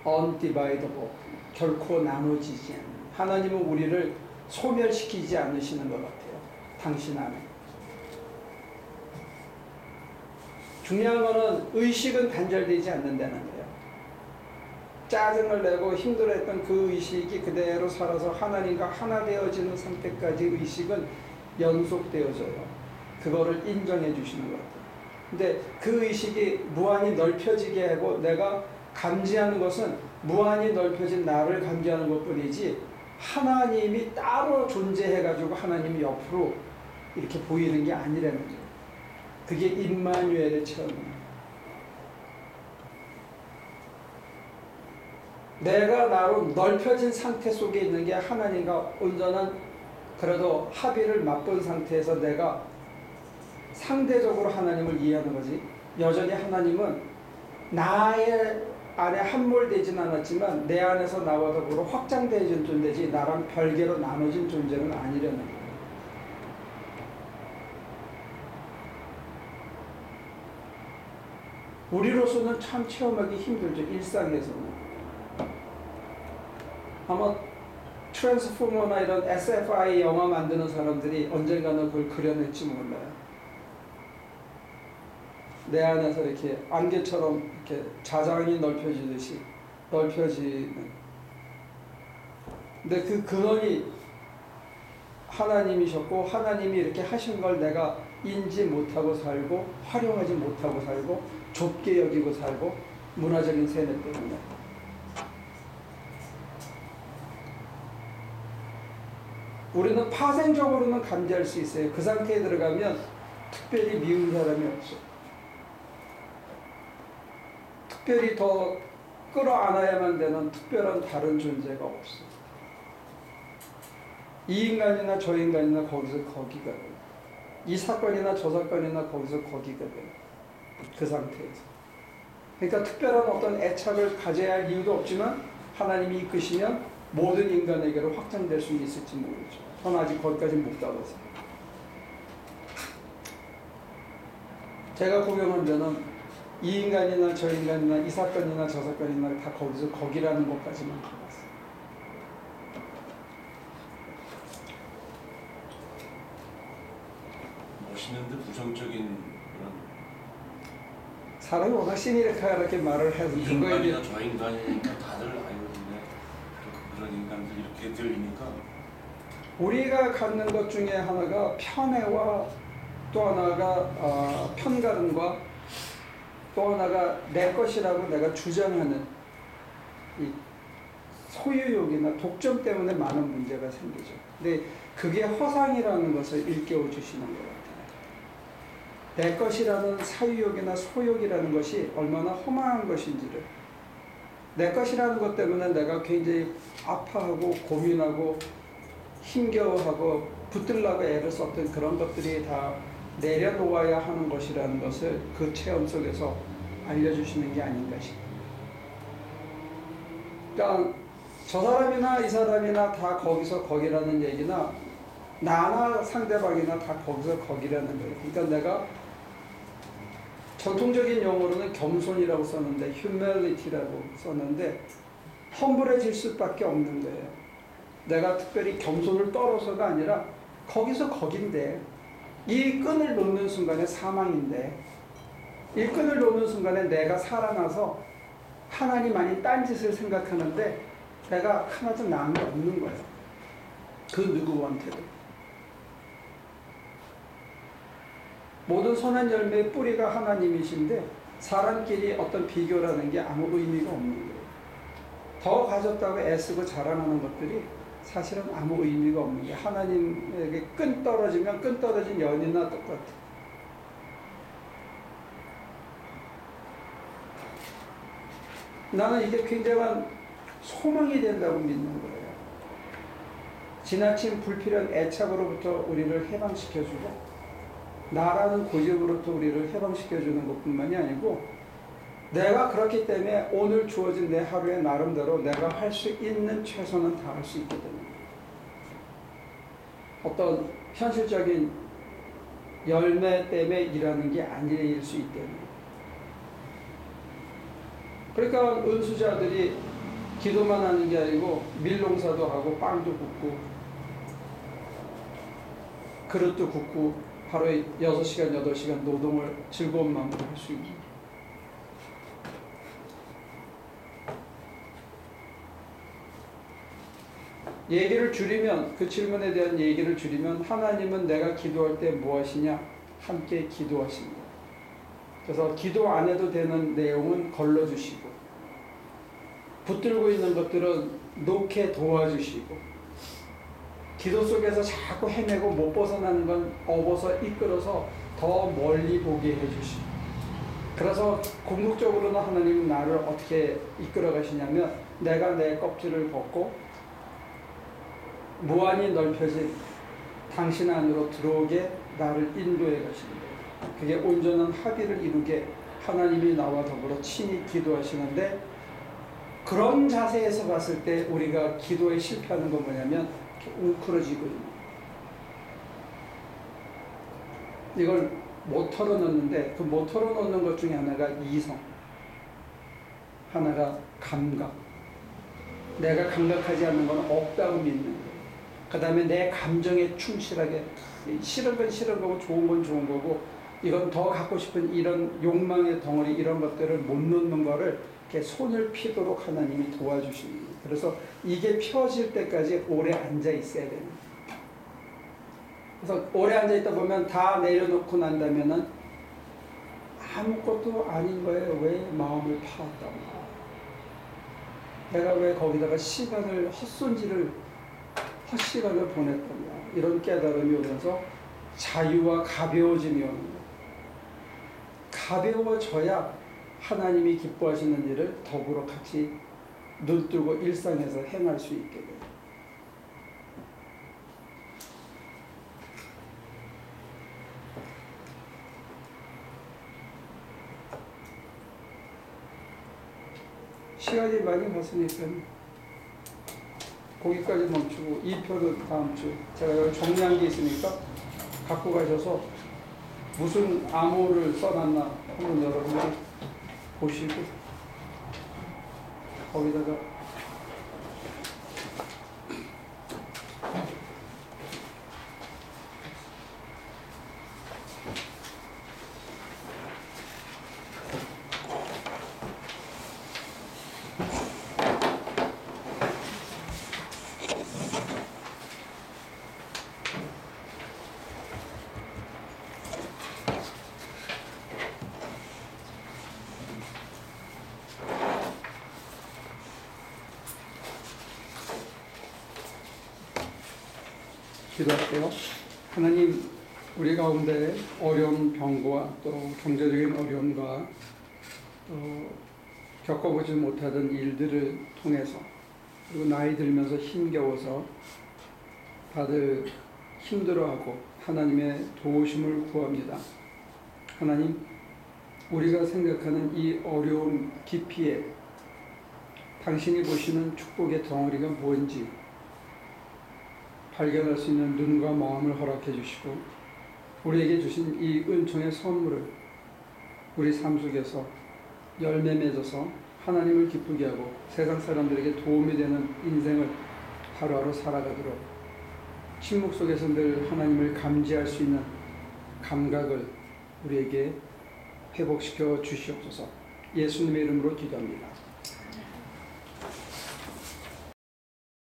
undividable, 결코 나눠지지 않는. 하나님은 우리를 소멸시키지 않으시는 것 같아요. 당신 안에. 중요한 거는 의식은 단절되지 않는다는 거예요. 짜증을 내고 힘들어했던 그 의식이 그대로 살아서 하나님과 하나 되어지는 상태까지 의식은 연속되어져요. 그거를 인정해 주시는 것 같아요. 근데 그 의식이 무한히 넓혀지게 하고 내가 감지하는 것은 무한히 넓혀진 나를 감지하는 것뿐이지, 하나님이 따로 존재해가지고 하나님이 옆으로 이렇게 보이는 게 아니라는 거예요. 그게 임마누엘의 체험이에요. 내가 나로 넓혀진 상태 속에 있는 게 하나님과 온전한, 그래도 합의를 맛본 상태에서 내가 상대적으로 하나님을 이해하는 거지. 여전히 하나님은 나의 안에 함몰되진 않았지만 내 안에서 나와 더불어 확장되어진 존재지, 나랑 별개로 나눠진 존재는 아니라는 거예요. 우리로서는 참 체험하기 힘들죠. 일상에서는. 아마 트랜스포머나 이런 SFI 영화 만드는 사람들이 언젠가는 그걸 그려낼지 몰라요. 내 안에서 이렇게 안개처럼 이렇게 자장이 넓혀지듯이 넓혀지는. 근데 그 근원이 하나님이셨고 하나님이 이렇게 하신 걸 내가 인지 못하고 살고 활용하지 못하고 살고 좁게 여기고 살고 문화적인 세뇌 때문에. 우리는 파생적으로는 감지할 수 있어요. 그 상태에 들어가면 특별히 미운 사람이 없어. 특별히 더 끌어안아야만 되는 특별한 다른 존재가 없어. 이 인간이나 저 인간이나 거기서 거기가 돼. 이 사건이나 저 사건이나 거기서 거기가 돼. 그 상태에서. 그러니까 특별한 어떤 애착을 가져야 할 이유도 없지만 하나님이 이끄시면 모든 인간에게로 확장될 수 있을지 모르죠. 저는 아직 거기까지 못 가봐서. 제가 구경한 데는 이 인간이나 저 인간이나 이 사건이나 저 사건이나 다 거기서 거기라는 것까지만 가봤어요. 멋있는데 부정적인 그런 사람이 워낙 시니컬하게 말을 해서 이 그거에 인간이나 저 인간이니까 다들 아이거든요. 그런 인간들 이렇게 들리니까 우리가 갖는 것 중에 하나가 편애와 또 하나가 편가름과 또 하나가 내 것이라고 내가 주장하는 이 소유욕이나 독점 때문에 많은 문제가 생기죠. 근데 그게 허상이라는 것을 일깨워 주시는 것 같아요. 내 것이라는 사유욕이나 소욕이라는 것이 얼마나 허망한 것인지를, 내 것이라는 것 때문에 내가 굉장히 아파하고 고민하고 힘겨워하고 붙들라고 애를 썼던 그런 것들이 다 내려놓아야 하는 것이라는 것을 그 체험 속에서 알려주시는 게 아닌가 싶어요. 그러니까 저 사람이나 이 사람이나 다 거기서 거기라는 얘기나 나나 상대방이나 다 거기서 거기라는 거예요. 그러니까 내가 전통적인 용어로는 겸손이라고 썼는데 humility라고 썼는데 험불해질 수밖에 없는 거예요. 내가 특별히 겸손을 떨어서가 아니라 거기서 거긴데 이 끈을 놓는 순간에 사망인데 이 끈을 놓는 순간에 내가 살아나서 하나님 아닌 딴짓을 생각하는데 내가 하나도 남이 없는 거예요. 그 누구한테도. 모든 선한 열매의 뿌리가 하나님이신데 사람끼리 어떤 비교라는 게 아무 의미가 없는 거예요. 더 가졌다고 애쓰고 자랑하는 것들이 사실은 아무 의미가 없는 게 하나님에게 끈 떨어지면 끈 떨어진 연이나 똑같아. 나는 이게 굉장한 소망이 된다고 믿는 거예요. 지나친 불필요한 애착으로부터 우리를 해방시켜주고 나라는 고집으로부터 우리를 해방시켜주는 것뿐만이 아니고 내가 그렇기 때문에 오늘 주어진 내 하루의 나름대로 내가 할 수 있는 최선은 다 할 수 있게 되는 거예요. 어떤 현실적인 열매 때문에 일하는 게 아닐 수 있다는 거예요. 그러니까 은수자들이 기도만 하는 게 아니고 밀농사도 하고 빵도 굽고 그릇도 굽고 하루에 6시간, 8시간 노동을 즐거운 마음으로 할 수 있는 거예요. 얘기를 줄이면, 그 질문에 대한 얘기를 줄이면 하나님은 내가 기도할 때 무엇이냐? 함께 기도하신다. 그래서 기도 안 해도 되는 내용은 걸러주시고 붙들고 있는 것들은 놓게 도와주시고 기도 속에서 자꾸 헤매고 못 벗어나는 건 업어서 이끌어서 더 멀리 보게 해주시고 그래서 궁극적으로는 하나님은 나를 어떻게 이끌어 가시냐면 내가 내 껍질을 벗고 무한히 넓혀진 당신 안으로 들어오게 나를 인도해 가시는 거예요. 그게 온전한 합의를 이루게 하나님이 나와 더불어 친히 기도하시는데 그런 자세에서 봤을 때 우리가 기도에 실패하는 건 뭐냐면 웅크러지고 있는 거예요. 이걸 못 털어놓는데 그 못 털어놓는 것 중에 하나가 이성, 하나가 감각. 내가 감각하지 않는 건 없다고 믿는 거예요. 그 다음에 내 감정에 충실하게, 싫은 건 싫은 거고 좋은 건 좋은 거고, 이건 더 갖고 싶은 이런 욕망의 덩어리, 이런 것들을 못 놓는 거를 이렇게 손을 피도록 하나님이 도와주시는 거예요. 그래서 이게 펴질 때까지 오래 앉아 있어야 되는 거예요. 그래서 오래 앉아 있다 보면 다 내려놓고 난다면은 아무것도 아닌 거예요. 왜 마음을 파았다고? 내가 왜 거기다가 시간을 헛시간을 보냈던가? 이런 깨달음이 오면서 자유와 가벼워짐이 오는 거예요. 가벼워져야 하나님이 기뻐하시는 일을 더불어 같이 눈뜨고 일상에서 행할 수 있게 돼요. 시간이 많이 갔으니까 거기까지 멈추고 이 표는 다음 주 제가 여기 정리한 게 있으니까 갖고 가셔서 무슨 암호를 써놨나 한번 여러분들이 보시고 거기다가 기도할게요. 하나님, 우리 가운데 어려운 병과 또 경제적인 어려움과 또 겪어보지 못하던 일들을 통해서 그리고 나이 들면서 힘겨워서 다들 힘들어하고 하나님의 도우심을 구합니다. 하나님, 우리가 생각하는 이 어려움 깊이에 당신이 보시는 축복의 덩어리가 뭔지 발견할 수 있는 눈과 마음을 허락해 주시고 우리에게 주신 이 은총의 선물을 우리 삶 속에서 열매 맺어서 하나님을 기쁘게 하고 세상 사람들에게 도움이 되는 인생을 하루하루 살아가도록 침묵 속에서 늘 하나님을 감지할 수 있는 감각을 우리에게 회복시켜 주시옵소서. 예수님의 이름으로 기도합니다.